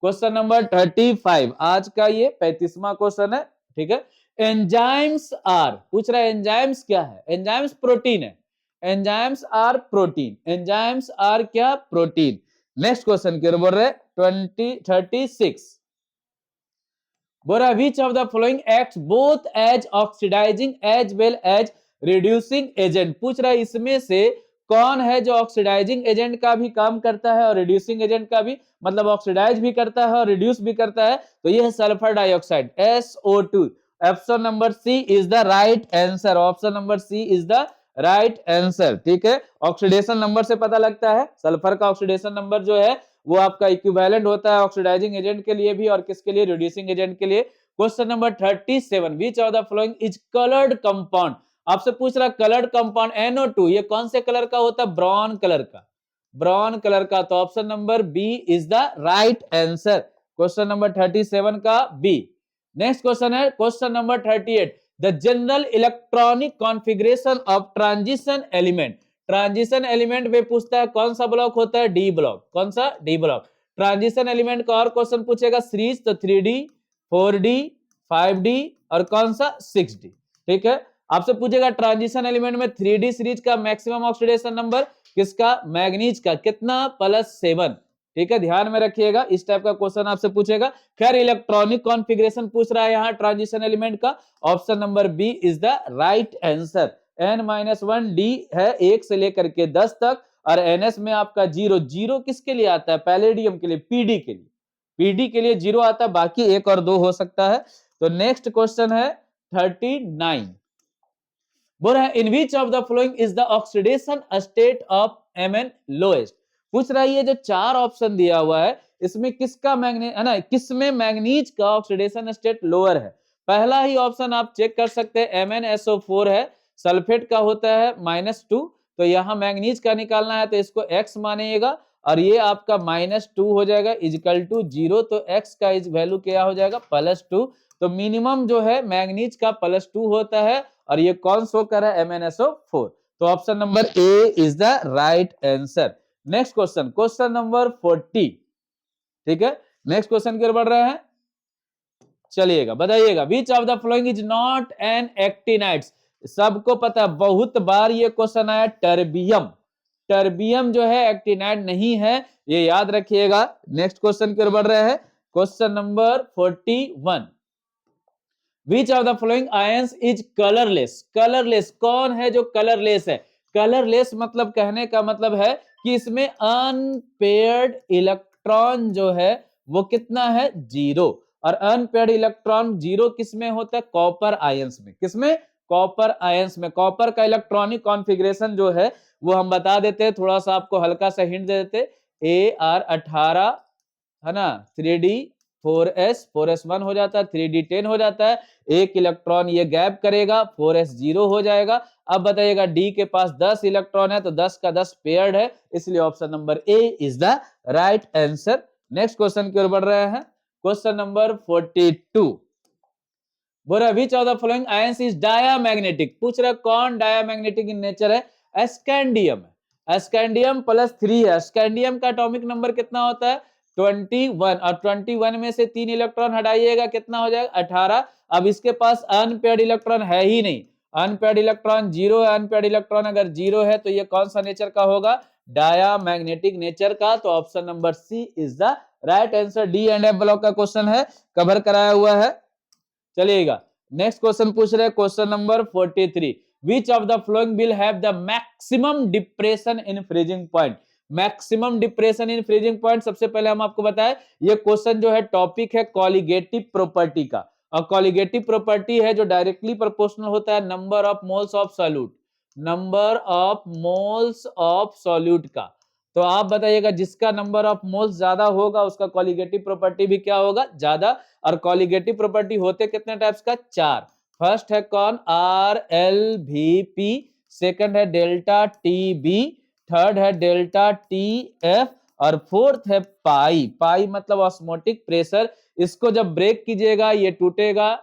क्वेश्चन नंबर 35। आज का ये 35वां क्वेश्चन है, ठीक है। एंजाइम्स आर, पूछ रहा है एंजाइम्स क्या है? एंजाइम्स प्रोटीन है। Enzymes are protein, enzymes are क्या? प्रोटीन। नेक्स्ट क्वेश्चन की ओर बढ़ रहे 36। बोल रहा है which of the following acts both as oxidising as well as reducing agent. पूछ रहा है इसमें से कौन है जो ऑक्सीडाइजिंग एजेंट का भी काम करता है और रिड्यूसिंग एजेंट का भी, मतलब ऑक्सीडाइज भी करता है और रिड्यूस भी करता है। तो ये है sulphur dioxide SO2। Option number C is the right answer. Option number C is the right answer. ठीक है, ऑक्सीडेशन नंबर से पता लगता है, सल्फर का ऑक्सीडेशन नंबर जो है वो आपका इक्विवेलेंट होता है ऑक्सीडाइजिंग एजेंट के लिए भी और किसके लिए, रिड्यूसिंग एजेंट के लिए। Question number 37, which of the following is coloured compound. आपसे पूछ रहा कलर्ड कंपाउंड NO2 ये कौन से कलर का होता है, ब्राउन कलर का, ब्राउन कलर का। तो option number B is the right answer, question number 37 का बी। नेक्स्ट क्वेश्चन है question number 38, the general electronic configuration of transition element. Transition element में पूछता है कौन सा ब्लॉक होता है, डी ब्लॉक। कौन सा, डी ब्लॉक। ट्रांजिशन एलिमेंट का और क्वेश्चन पूछेगा सीरीज, तो 3D 4D 5D और कौन सा 6D। ठीक है, आपसे पूछेगा ट्रांजिशन एलिमेंट में 3D सीरीज का मैक्सिमम ऑक्सीडेशन नंबर किसका, मैग्नीज का, कितना, +7। ठीक है, ध्यान में रखिएगा, इस टाइप का क्वेश्चन आपसे पूछेगा। खैर इलेक्ट्रॉनिक कॉन्फ़िगरेशन पूछ रहा है यहाँ ट्रांजिशन एलिमेंट का, option number B is the right answer. N-1D है 1 से लेकर के 10 तक और NS में आपका 0, 0 किसके लिए आता है, पैलेडियम के लिए, PD के लिए, PD के लिए 0 आता है, बाकी 1 और 2 हो सकता है। तो नेक्स्ट क्वेश्चन है 39, बोल रहा है in which of the following is the oxidation state of Mn lowest. पूछ रहा है ये जो 4 ऑप्शन दिया हुआ है इसमें किसका मैग्नीज है ना, किसमें मैग्नीज का ऑक्सीडेशन स्टेट लोअर है। पहला ही ऑप्शन आप चेक कर सकते हैं, MnSO4 है, सल्फेट का होता है -2, तो यहाँ मैग्नीज का निकालना है तो इसको x मानिएगा और ये आपका -2 हो जाएगा इजिकल टू 0, तो x का इज वैल्यू क्या हो जाएगा, +2। तो मिनिमम जो है मैग्नीज का +2 होता है और ये कौन शो कर रहा है, MnSO4। तो option number A is the right answer. Next question, question number 40। ठीक है, नेक्स्ट क्वेश्चन की ओर बढ़ रहे हैं, चलिएगा बताइएगा विच of the following is not an actinides. सबको पता है, बहुत बार ये क्वेश्चन आया, टर्बियम। टर्बियम जो है एक्टिनाइड नहीं है, ये याद रखिएगा। नेक्स्ट क्वेश्चन की ओर बढ़ रहे हैं, question number 41, which of the following ions is colourless. Colourless कौन है जो कलरलेस है, कलरलेस मतलब कहने का मतलब है कि इसमें अनपेयर्ड इलेक्ट्रॉन जो है वो कितना है, 0। और अनपेयर्ड इलेक्ट्रॉन 0 किसमें होता है, कॉपर आयंस में। किसमें, कॉपर आयंस में। कॉपर का इलेक्ट्रॉनिक कॉन्फ़िगरेशन जो है वो हम बता देते हैं, थोड़ा सा आपको हल्का सा हिंट दे देते, AR18 है ना, 3D 4S1 हो जाता है, 3D 10 हो जाता है, एक इलेक्ट्रॉन ये गैप करेगा, 4S 0 हो जाएगा। अब बताइएगा डी के पास 10 इलेक्ट्रॉन है तो 10 का 10 पेयर्ड है, इसलिए option number A is the right answer. Next question की ओर बढ़ रहे हैं, क्वेश्चन नंबर 42, बोल रहा विच of the following ions is diamagnetic. पूछ रहा कौन डायामैग्नेटिक इन नेचर है, एस्कैंडियम है, एस्कैंडियम +3 है। एस्कैंडियम का एटॉमिक नंबर कितना होता है, 21, और 21 में से 3 इलेक्ट्रॉन हटाइएगा कितना हो जाएगा, 18। अब इसके पास अनपेयर्ड इलेक्ट्रॉन है ही नहीं, अनपेयर्ड इलेक्ट्रॉन 0 है, अनपेयर्ड इलेक्ट्रॉन अगर 0 है तो ये कौन सा नेचर का होगा, डायामैग्नेटिक नेचर का। तो option number C is the right answer. D and F block का क्वेश्चन है, कवर कराया हुआ है। चलिएगा नेक्स्ट क्वेश्चन पूछ रहे हैं, question number 43, which of the following will have the maximum depression in freezing point. Maximum depression in freezing point, सबसे पहले हम आपको बताएं ये क्वेश्चन जो है टॉपिक है कॉलिगेटिव प्रॉपर्टी का, और कॉलिगेटिव प्रॉपर्टी है जो डायरेक्टली प्रोपोर्शनल होता है number of moles of solute, number of moles of solute का। तो आप बताइएगा जिसका नंबर ऑफ मोल्स ज्यादा होगा उसका कॉलिगेटिव प्रॉपर्टी भी क्या होगा, ज्यादा। और कॉलिगेटिव प्रॉपर्टी होते कितने टाइप्स का, 4। फर्स्ट है कौन, RLVP, सेकंड है डेल्टा TB, थर्ड है डेल्टा TF और फोर्थ है पाई। पाई मतलब ऑस्मोटिक प्रेशर। इसको जब ब्रेक कीजिएगा ये टूटेगा,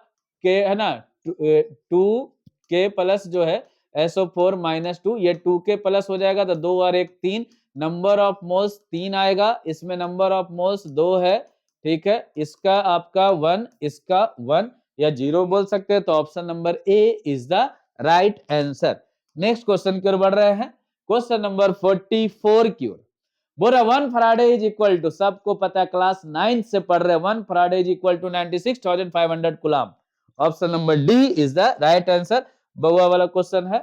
के है ना, 2K प्लस जो है SO4 -2, ये 2K प्लस हो जाएगा तो 2 और 1 3, नंबर ऑफ मोल्स 3 आएगा, इसमें नंबर ऑफ मोल्स 2 है। ठीक है, इसका आपका 1, इसका 1 या 0 बोल सकते हैं। तो option number A is the right answer. Next question की ओर बढ़ रहे हैं, क्वेश्चन नंबर 44 की ओर। बोल रहा 1 फराडे इज इक्वल टू, सबको पता है क्लास 9 से पढ़ रहे, 1 faraday is equal to 96,500 coulomb. Option number D is the right answer. बउआ वाला क्वेश्चन है।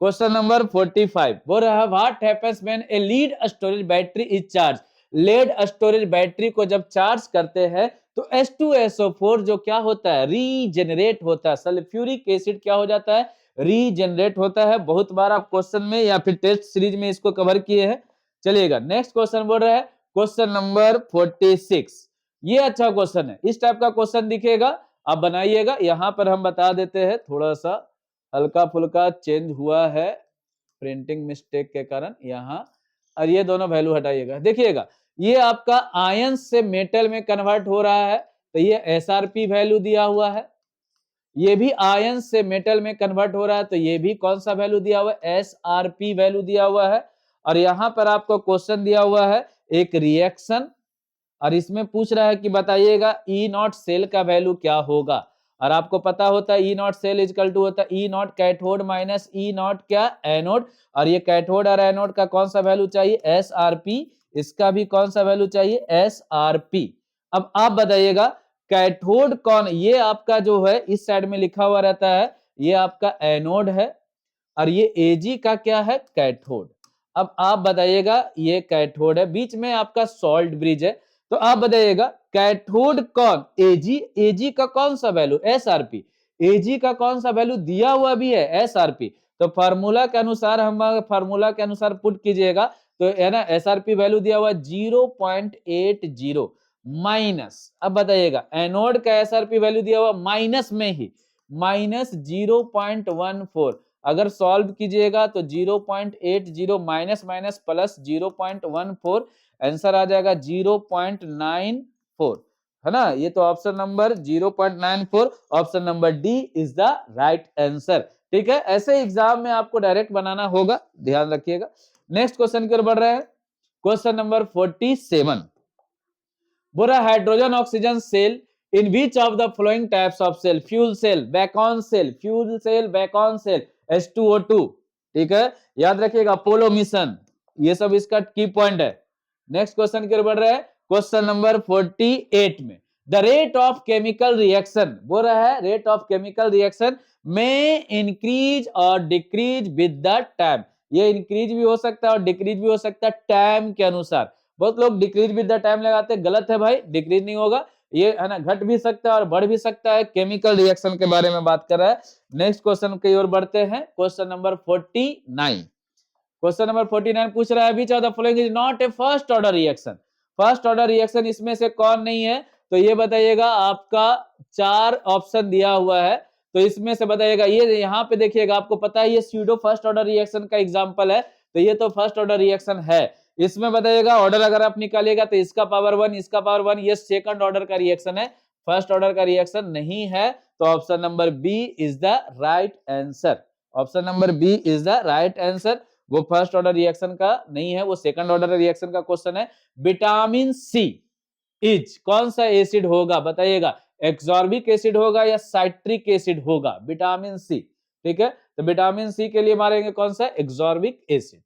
क्वेश्चन नंबर 45 बोल रहा है what happens when a lead storage battery is charge. Lead storage battery को जब चार्ज करते हैं तो H2SO4 जो क्या होता है, रीजेनरेट होता है। सल्फ्यूरिक एसिड क्या हो जाता है, रीजेनरेट होता है। बहुत बार आप क्वेश्चन में या फिर टेस्ट सीरीज में इसको कवर किए हैं। चलिएगा नेक्स्ट क्वेश्चन बोल रहा है क्वेश्चन नंबर 46। ये अच्छा क्वेश्चन है, इस टाइप का क्वेश्चन दिखेगा आप बनाइएगा। यहां पर हम बता देते हैं, थोड़ा सा हल्का फुल्का चेंज हुआ है प्रिंटिंग मिस्टेक के कारण यहाँ, और ये दोनों वैल्यू हटाइएगा। देखिएगा ये आपका आयन से मेटल में कन्वर्ट हो रहा है, तो ये एसआरपी वैल्यू दिया हुआ है। ये भी आयन से मेटल में कन्वर्ट हो रहा है, तो ये भी कौन सा वैल्यू दिया हुआ है, एसआरपी वैल्यू दिया हुआ है। और यहां पर आपको क्वेश्चन दिया हुआ है एक रिएक्शन, और इसमें पूछ रहा है कि बताइएगा ई नॉट सेल का वैल्यू क्या होगा। और आपको पता होता है E naught cell is equal to होता है E naught cathode minus E naught क्या एनोड। और ये कैथोड और एनोड का कौन सा वैल्यू चाहिए, एसआरपी। इसका भी कौन सा वैल्यू चाहिए, एसआरपी। अब आप बताइएगा कैथोड कौन, ये आपका जो है इस साइड में लिखा हुआ रहता है, ये आपका एनोड है, और ये एजी का क्या है, कैथोड। अब आप बताइएगा ये कैथोड है, बीच में आपका सॉल्ट ब्रिज है, तो आप बताइएगा कैथोड कौन, एजी। एजी का कौन सा वैल्यू, एसआरपी। एजी का कौन सा वैल्यू दिया हुआ भी है, एसआरपी। तो फार्मूला के अनुसार हम फार्मूला के अनुसार पुट कीजिएगा, तो है ना एसआरपी वैल्यू दिया हुआ 0.80 माइनस, अब बताइएगा एनोड का एसआरपी वैल्यू दिया हुआ माइनस में ही, माइनस 0.14। अगर सॉल्व कीजिएगा तो 0.80 माइनस माइनस प्लस 0.14, आंसर आ जाएगा 0.94, है ना। ये तो option number 0.94, option number D is the right answer. ठीक है, ऐसे एग्जाम में आपको डायरेक्ट बनाना होगा, ध्यान रखिएगा। नेक्स्ट क्वेश्चन की ओर बढ़ रहे हैं, क्वेश्चन नंबर 47। बोला hydrogen oxygen cell in which of the following types of cell, fuel cell, Bacon cell, fuel cell, Bacon cell, H2O2। ठीक है, याद रखिएगा अपोलो मिशन, ये सब इसका की पॉइंट है। नेक्स्ट क्वेश्चन की ओर बढ़ रहा है, क्वेश्चन नंबर 48 में the rate of chemical reaction, बोल रहा है रेट ऑफ केमिकल रिएक्शन में इंक्रीज और डिक्रीज विद द टाइम। ये इंक्रीज भी हो सकता है और डिक्रीज भी हो सकता है टाइम के अनुसार। बहुत लोग डिक्रीज विद द टाइम लगाते हैं, गलत है भाई, डिक्रीज नहीं होगा, ये है ना घट भी सकता है और बढ़ भी सकता है। केमिकल रिएक्शन के बारे में बात कर रहा है। नेक्स्ट क्वेश्चन की ओर बढ़ते हैं, क्वेश्चन नंबर 49। क्वेश्चन नंबर 49 पूछ रहा है which of the following is not A first order reaction. First order reaction इसमें से कौन नहीं है, तो ये बताइएगा। आपका 4 ऑप्शन दिया हुआ है, तो इसमें से बताइएगा। ये यहाँ पे देखिएगा, आपको पता है ये स्यूडो फर्स्ट ऑर्डर रिएक्शन का एग्जांपल है, तो ये तो फर्स्ट ऑर्डर रिएक्शन है। इसमें बताइएगा ऑर्डर अगर आप निकालिएगा तो इसका पावर 1, इसका पावर 1, ये सेकंड ऑर्डर का रिएक्शन है, फर्स्ट ऑर्डर का रिएक्शन नहीं है। तो option number B is the right answer. Option number B is the right answer. वो फर्स्ट ऑर्डर रिएक्शन का नहीं है, वो सेकंड ऑर्डर रिएक्शन का क्वेश्चन है। विटामिन सी इज कौन सा एसिड होगा, बताइएगा एक्सॉर्बिक एसिड होगा या साइट्रिक एसिड होगा, विटामिन सी। ठीक है, तो विटामिन सी के लिए मारेंगे कौन सा, एक्सॉर्बिक एसिड।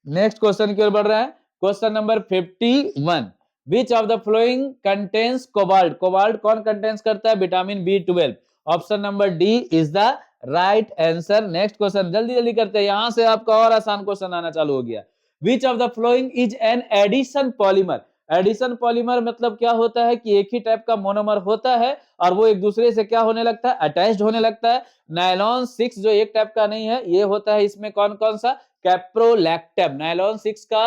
नेक्स्ट क्वेश्चन की ओर बढ़ रहा है, question number 51। Which of the flowing contains cobalt, cobalt कौन कंटेन्स करता है, vitamin B12। Option number D is the right answer. Next question जल्दी जल्दी करते हैं, यहां से आपका और आसान क्वेश्चन आना चालू हो गया। Which of the following is an addition polymer. Addition polymer मतलब क्या होता है कि एक ही टाइप का मोनोमर होता है और वो एक दूसरे से क्या होने लगता है, अटैच्ड होने लगता है। नायलॉन 6 जो एक टाइप का नहीं है, ये होता है इसमें कौन कौन सा, कैप्रोलैक्टम। नायलॉन 6 का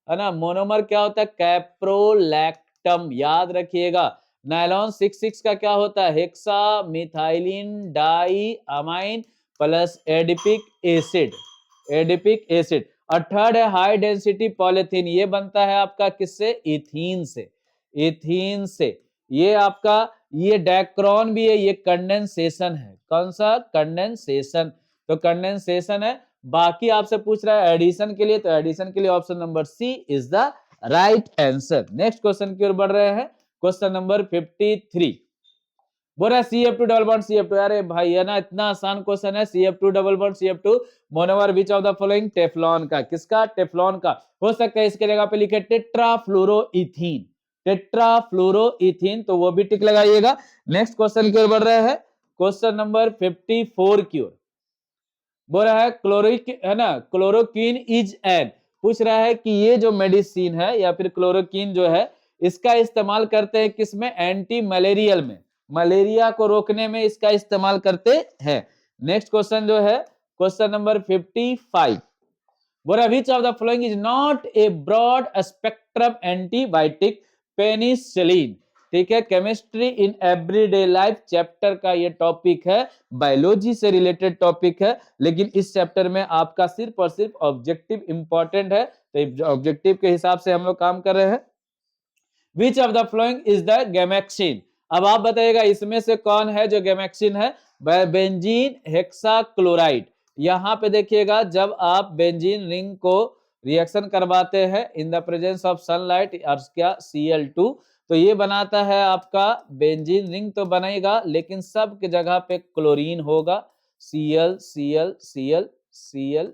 है ना मोनोमर क्या होता है, कैप्रोलैक्टम, याद रखिएगा। नायलॉन 6 का क्या होता है, hexamethylene diamine plus adipic acid, adipic acid. और थर्ड है हाई डेंसिटी पॉलीथीन, ये बनता है आपका किससे, इथीन से, इथीन से। ये आपका ये डैक्रॉन भी है, ये कंडेंसेशन है, कौन सा, कंडेंसेशन। तो कंडेंसेशन है। बाकी आपसे पूछ रहा है एडिशन के लिए, तो एडिशन के लिए option number C is the right answer. Next question की ओर बढ़ रहे हैं, क्वेश्चन नंबर 53। बोल रहा है CF2 डबल बॉन्ड CF2। अरे भाई है ना, इतना आसान क्वेश्चन है। CF2 double bond CF2 monomer which of the following, Teflon का। किसका? टेफ्लॉन का। हो सकता है इसके जगह पे लिखे टेट्राफ्लोरोइथीन, टेट्राफ्लोरोइथीन, तो वो भी टिक लगाइएगा। नेक्स्ट क्वेश्चन की ओर बढ़ रहे हैं, क्वेश्चन नंबर 54 की ओर। बोल रहा है क्लोरिक है ना, क्लोरोक्वीन इज एन, पूछ रहा है कि ये जो मेडिसिन है या फिर क्लोरोक्वीन जो है, इसका इस्तेमाल करते हैं किसमें? एंटी मलेरियल में, मलेरिया को रोकने में इसका इस्तेमाल करते हैं। नेक्स्ट क्वेश्चन जो है क्वेश्चन नंबर 55। बोला which of the following is not a broad spectrum antibiotic, penicillin. ठीक है, chemistry in everyday life chapter का ये टॉपिक है, बायोलॉजी से रिलेटेड टॉपिक है, लेकिन इस चैप्टर में आपका सिर्फ और सिर्फ ऑब्जेक्टिव इंपॉर्टेंट है, तो ऑब्जेक्टिव के हिसाब से हम लोग काम कर रहे हैं। विच of the following is the gammexane. अब आप बताइएगा इसमें से कौन है जो गैमेक्सिन है? Benzene hexachloride. यहां पे देखिएगा, जब आप बेंजीन रिंग को रिएक्शन करवाते हैं in the presence of sunlight और क्या Cl2, तो ये बनाता है आपका बेंजीन रिंग तो बनेगा, लेकिन सब के जगह पे क्लोरीन होगा, Cl Cl Cl Cl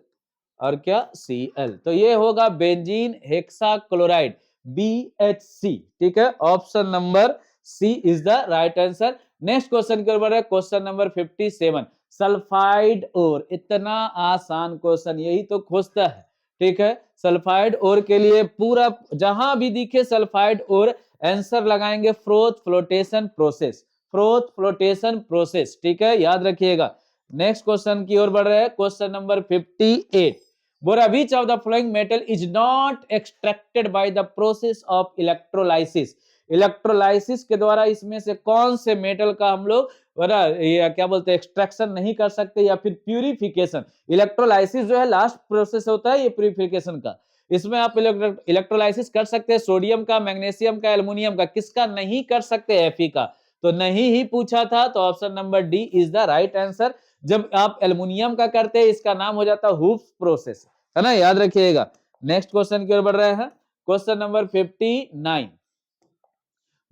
और क्या Cl, तो ये होगा बेंजीन हेक्साक्लोराइड, BHC। ठीक है, option number C is the right answer. Next question के ऊपर है क्वेश्चन नंबर 57, सल्फाइड ओर। इतना आसान क्वेश्चन यही तो खोजता है। ठीक है, सल्फाइड ओर के लिए पूरा जहां भी दिखे सल्फाइड ओर, आंसर लगाएंगे froth flotation process, froth flotation process. ठीक है, याद रखिएगा। नेक्स्ट क्वेश्चन की ओर बढ़ रहे हैं, question number 58। Bora which of the following metal is not extracted by the process of electrolysis. Electrolysis के द्वारा इसमें से कौन से मेटल का हम लोग ये क्या बोलते हैं, एक्सट्रैक्शन नहीं कर सकते या फिर प्यूरिफिकेशन। इलेक्ट्रोलाइसिस जो है लास्ट प्रोसेस होता है ये प्यूरिफिकेशन का, इसमें आप इलेक्ट्रोलाइसिस कर सकते हैं सोडियम का, मैग्नीशियम का, एल्युमिनियम का, किसका नहीं कर सकते? Fe का। तो नहीं ही पूछा था, तो option number D is the right answer. जब आप एल्युमिनियम का करते हैं इसका नाम हो जाता है हुप्स प्रोसेस, है ना, याद रखिएगा। नेक्स्ट क्वेश्चन की ओर बढ़ रहे हैं, क्वेश्चन नंबर 59।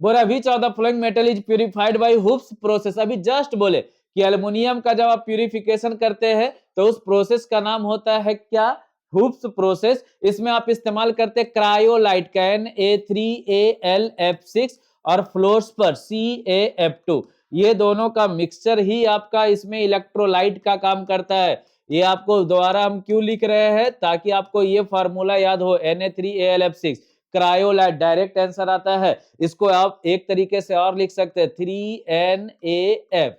बोला which of the following metal is purified bye hoops process. अभी जस्ट बोले कि एल्युमिनियम का जब आप प्यूरिफिकेशन करते हैं तो उस प्रोसेस का नाम होता है क्या? Hoops process. इसमें आप इस्तेमाल करते हैं क्रायोलाइट का Na3Al(F6) और फ्लोर्सपर CaF2, ये दोनों का मिक्सचर ही आपका इसमें इलेक्ट्रोलाइट का काम करता है। ये आपको दोबारा हम क्यों लिख रहे हैं? ताकि आपको ये फार्मूला याद हो, Na3Al(F6) क्रायोलाइट, डायरेक्ट आंसर आता है। इसको आप एक तरीके से और लिख सकते हैं 3NaF,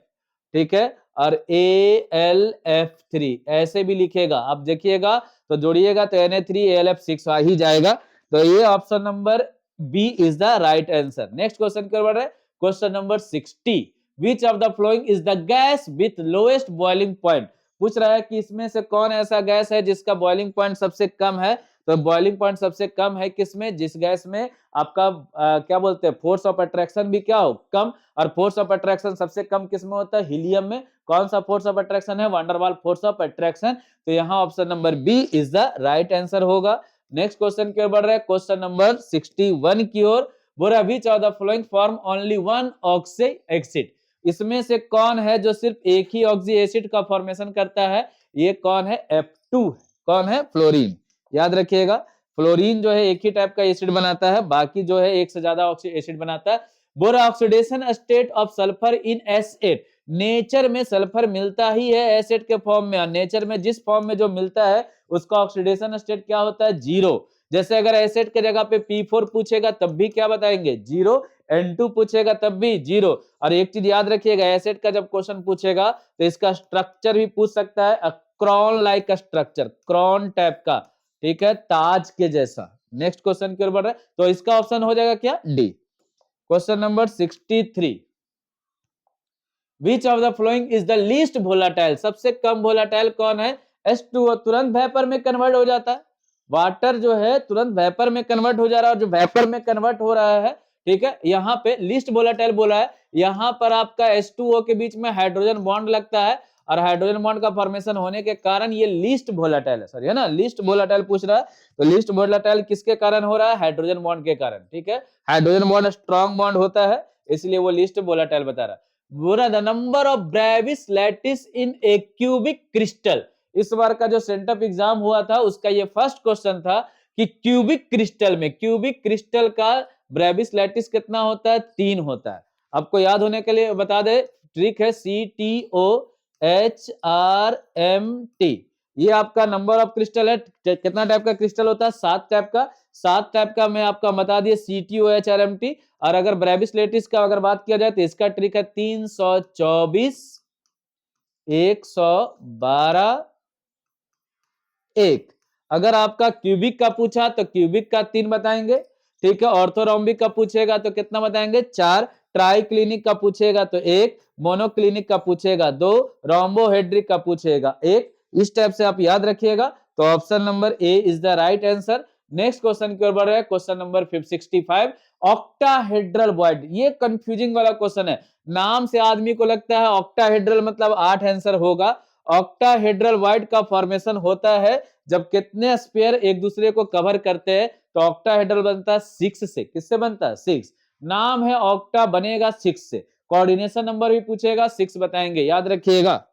ठीक है, और Al(F3) ऐसे भी लिखेगा। आप देखिएगा तो जोड़िएगा तो Na3Al(F6) आ ही जाएगा। तो ये option number B is the right answer. Next question कर बढ़ रहे, question number 60। Which of the following is the gas with lowest boiling point. पूछ रहा है कि इसमें से कौन ऐसा गैस है जिसका बॉइलिंग पॉइंट सबसे कम है। तो बॉइलिंग पॉइंट सबसे कम है किसमें? जिस गैस में आपका क्या बोलते हैं, फोर्स ऑफ अट्रैक्शन भी क्या हो, कम। और फोर्स ऑफ अट्रैक्शन सबसे कम किसमें होता है? हीलियम में। कौन सा फोर्स ऑफ अट्रैक्शन है? Van der Waals force of attraction. तो यहाँ option number B is the right answer होगा। नेक्स्ट क्वेश्चन की ओर बढ़ रहा है, क्वेश्चन नंबर 61 की ओर। बोला which of the following form only one oxy acid. इसमें से कौन है जो सिर्फ एक ही ऑक्सी एसिड का फॉर्मेशन करता है? ये कौन है? F2। कौन है? फ्लोरीन। याद रखिएगा, फ्लोरीन जो है एक ही टाइप का एसिड बनाता है, बाकी जो है एक से ज्यादा एसिड बनाता है। बोरा oxidation state of sulphur in acid. Nature में सल्फर मिलता ही है एसिड के फॉर्म में, और नेचर में जिस फॉर्म में जो मिलता है उसका ऑक्सीडेशन स्टेट क्या होता है? 0। जैसे अगर एसिड के जगह पे P4 पूछेगा तब भी क्या बताएंगे? 0। N2 पूछेगा तब भी 0। और एक चीज याद रखिएगा, एसिड का जब क्वेश्चन पूछेगा तो इसका स्ट्रक्चर भी पूछ सकता है, crown like structure, crown type का, ठीक है, ताज के जैसा। नेक्स्ट क्वेश्चन की ओर बढ़ रहे हैं, तो इसका ऑप्शन हो जाएगा क्या? D. Question number 63। Which of the following is the least volatile. सबसे कम वोलाटाइल कौन है? H2O तुरंत वेपर में कन्वर्ट हो जाता है। वाटर जो है तुरंत वेपर में कन्वर्ट हो जा रहा है, और जो वेपर में कन्वर्ट हो रहा है, ठीक है, यहाँ पे लीस्ट वोलाटाइल बोला है। यहाँ पर आपका H2O के बीच में हाइड्रोजन बॉन्ड लगता है, और हाइड्रोजन बॉन्ड का फॉर्मेशन होने के कारण ये लीस्ट वोलाटाइल है। सॉरी, है ना, लीस्ट वोलाटाइल पूछ रहा है। तो लीस्ट वोलाटाइल किसके कारण हो रहा है? हाइड्रोजन बॉन्ड के कारण। ठीक है, हाइड्रोजन बॉन्ड स्ट्रॉन्ग बॉन्ड होता है, इसलिए वो लीस्ट वोलाटाइल बता रहा है। बोला the number of Brevis lattice in A cubic crystal. इस बार का जो सेंटअप एग्जाम हुआ था उसका ये फर्स्ट क्वेश्चन था कि क्यूबिक क्रिस्टल में, क्यूबिक क्रिस्टल का ब्रेविस लैटिस कितना होता है, 3 होता है। आपको याद होने के लिए बता दे, ट्रिक है CTOHRMT। ये आपका नंबर ऑफ क्रिस्टल है। कितना टाइप का क्रिस्टल होता है, 7 टाइप का। 7 टाइप का मैं आपका बता दिए CTOHRMT। और अगर ब्रेविस लैटिस का अगर बात किया जाए तो इसका ट्रिक है 324, 112, 1। अगर आपका क्यूबिक का पूछा तो क्यूबिक का 3 बताएंगे, ठीक है। ऑर्थोरोम्बिक का पूछेगा तो कितना बताएंगे, 4। ट्राइक्लिनिक का पूछेगा तो 1, मोनोक्लिनिक का पूछेगा 2, रोम्बोहेड्रिक का पूछेगा 1। इस टाइप से आप याद रखिएगा। तो option number A is the right answer. Next question की ओर बढ़ रहे हैं, क्वेश्चन नंबर 65, ऑक्टाहेड्रल वॉइड। ये कंफ्यूजिंग वाला क्वेश्चन है। नाम से आदमी को लगता है ऑक्टाहेड्रल मतलब 8 आंसर होगा। ऑक्टाहेड्रल वॉइड का फॉर्मेशन होता है जब कितने स्फीयर एक दूसरे को कवर करते हैं, तो ऑक्टाहेड्रल बनता है 6 से। किससे बनता है, 6। नाम है ऑक्टा, बनेगा 6 से। कोऑर्डिनेशन नंबर भी पूछेगा, 6 बताएंगे, याद रखिएगा।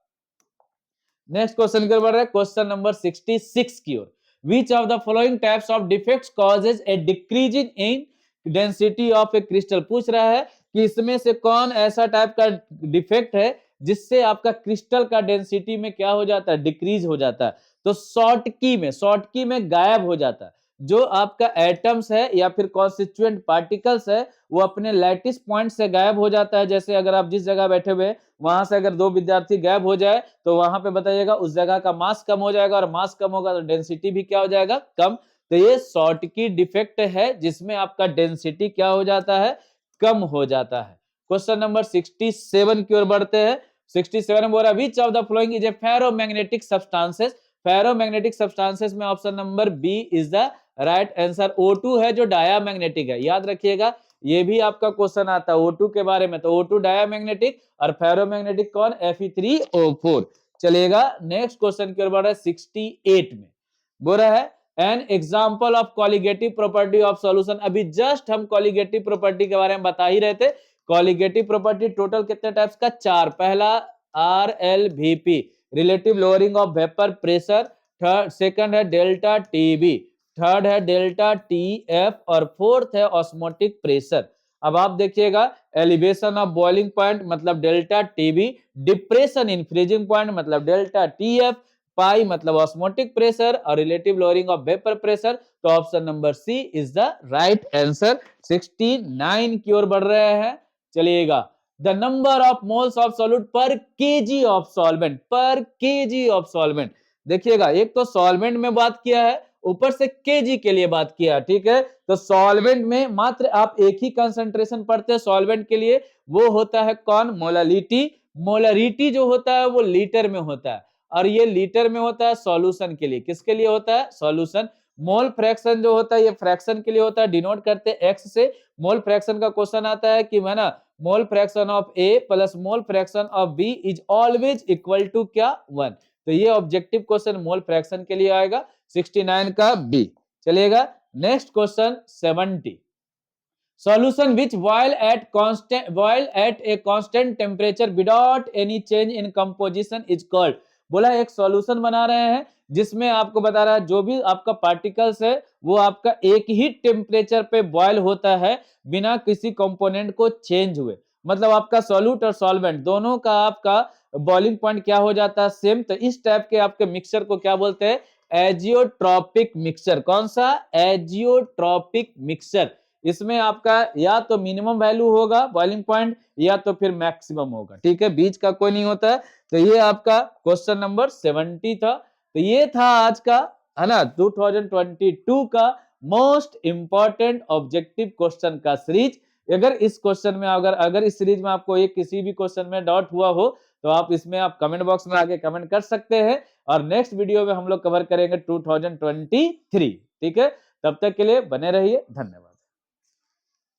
नेक्स्ट क्वेश्चन की ओर बढ़ रहे हैं, क्वेश्चन नंबर 66 की ओर। Which of the following types of defects causes a decrease in density of a crystal? पूछ रहा है कि इसमें से कौन ऐसा टाइप का डिफेक्ट है जिससे आपका क्रिस्टल का डेंसिटी में क्या हो जाता है, डिक्रीज हो जाता है। तो शॉर्ट की में गायब हो जाता है। जो आपका एटम्स है या फिर कॉन्स्टिट्यूएंट पार्टिकल्स है वो अपने लैटिस पॉइंट से गायब हो जाता है। जैसे अगर आप जिस जगह बैठे हुए वहां से अगर 2 विद्यार्थी गायब हो जाए तो वहां पे बताइएगा उस जगह का मास कम हो जाएगा, और मास कम होगा तो डेंसिटी भी क्या हो जाएगा, कम। तो ये शॉर्टकी डिफेक्ट है जिसमें आपका डेंसिटी क्या हो जाता है, कम हो जाता है। क्वेश्चन नंबर 67 की ओर बढ़ते हैं। 67 बोल रहा है which of the following is a ferromagnetic substances. Ferromagnetic substances में option number B is the right answer. O2 है जो डायामैग्नेटिक है, याद रखिएगा। ये भी आपका क्वेश्चन आता है O2 के बारे में। तो O2 डायामैग्नेटिक और फेरोमैग्नेटिक कौन, Fe3O4। चलेगा। नेक्स्ट क्वेश्चन की ओर बढ़ रहा है 68 में। बोल रहा है an example of colligative property of solution. अभी जस्ट हम कॉलिगेटिव प्रॉपर्टी के बारे में बता ही रहे थे। कॉलिगेटिव प्रॉपर्टी टोटल कितने टाइप्स का, 4। पहला RLVP, relative lowering of vapour pressure. Third, second है डेल्टा TB, थर्ड है डेल्टा TF, और फोर्थ है ऑस्मोटिक प्रेशर। अब आप देखिएगा, एलिवेशन ऑफ बॉइलिंग पॉइंट मतलब delta TB, depression in freezing point मतलब डेल्टा TF, पाई मतलब ऑस्मोटिक प्रेशर, और relative lowering of vapour pressure. तो option number C is the right answer. 69 की ओर बढ़ रहे हैं। चलिएगा, the number of moles of solute per KG of solvent, per KG of solvent. देखिएगा, एक तो सॉल्वेंट में बात किया है, ऊपर से केजी के लिए बात किया, ठीक है। तो सॉल्वेंट में मात्र आप एक ही कंसंट्रेशन पढ़ते हैं सॉल्वेंट के लिए, वो होता है कौन, मोलालिटी। मोलरिटी जो होता है वो लीटर में होता है, और ये लीटर में होता है सॉल्यूशन के लिए। किसके लिए होता है, सॉल्यूशन। मोल फ्रैक्शन जो होता है ये फ्रैक्शन के लिए होता है, डिनोट करते हैं एक्स से। मोल फ्रैक्शन का क्वेश्चन आता है कि है ना, mole fraction of A plus mole fraction of B is always equal to क्या, 1। तो ये ऑब्जेक्टिव क्वेश्चन मोल फ्रैक्शन के लिए आएगा, 69 का बी। चलिएगा। Next question 70, solution which while at a constant temperature without any change in composition is called। बोला एक सॉल्यूशन बना रहे हैं जिसमें आपको बता रहा है जो भी आपका पार्टिकल्स है वो आपका एक ही टेम्परेचर पे बॉयल होता है बिना किसी कंपोनेंट को चेंज हुए। मतलब आपका सॉल्यूट और सॉल्वेंट दोनों का आपका बॉइलिंग पॉइंट क्या हो जाता है, सेम। तो इस टाइप के आपके मिक्सचर को क्या बोलते हैं, एजियोट्रॉपिक मिक्सचर। कौन सा, एजियोट्रॉपिक मिक्सचर। इसमें आपका या तो मिनिमम वैल्यू होगा बॉइलिंग पॉइंट या तो फिर मैक्सिमम होगा, ठीक है, बीच का कोई नहीं होता है। तो ये आपका क्वेश्चन नंबर 70 था। तो ये था आज का, है ना, 2022 का मोस्ट इंपॉर्टेंट ऑब्जेक्टिव क्वेश्चन का सीरीज। अगर इस क्वेश्चन में अगर इस सीरीज में आपको एक किसी भी क्वेश्चन में डाउट हुआ हो तो आप इसमें आप कमेंट बॉक्स में आके कमेंट कर सकते हैं, और नेक्स्ट वीडियो में हम लोग कवर करेंगे 2023, ठीक है। तब तक के लिए बने रहिए, धन्यवाद।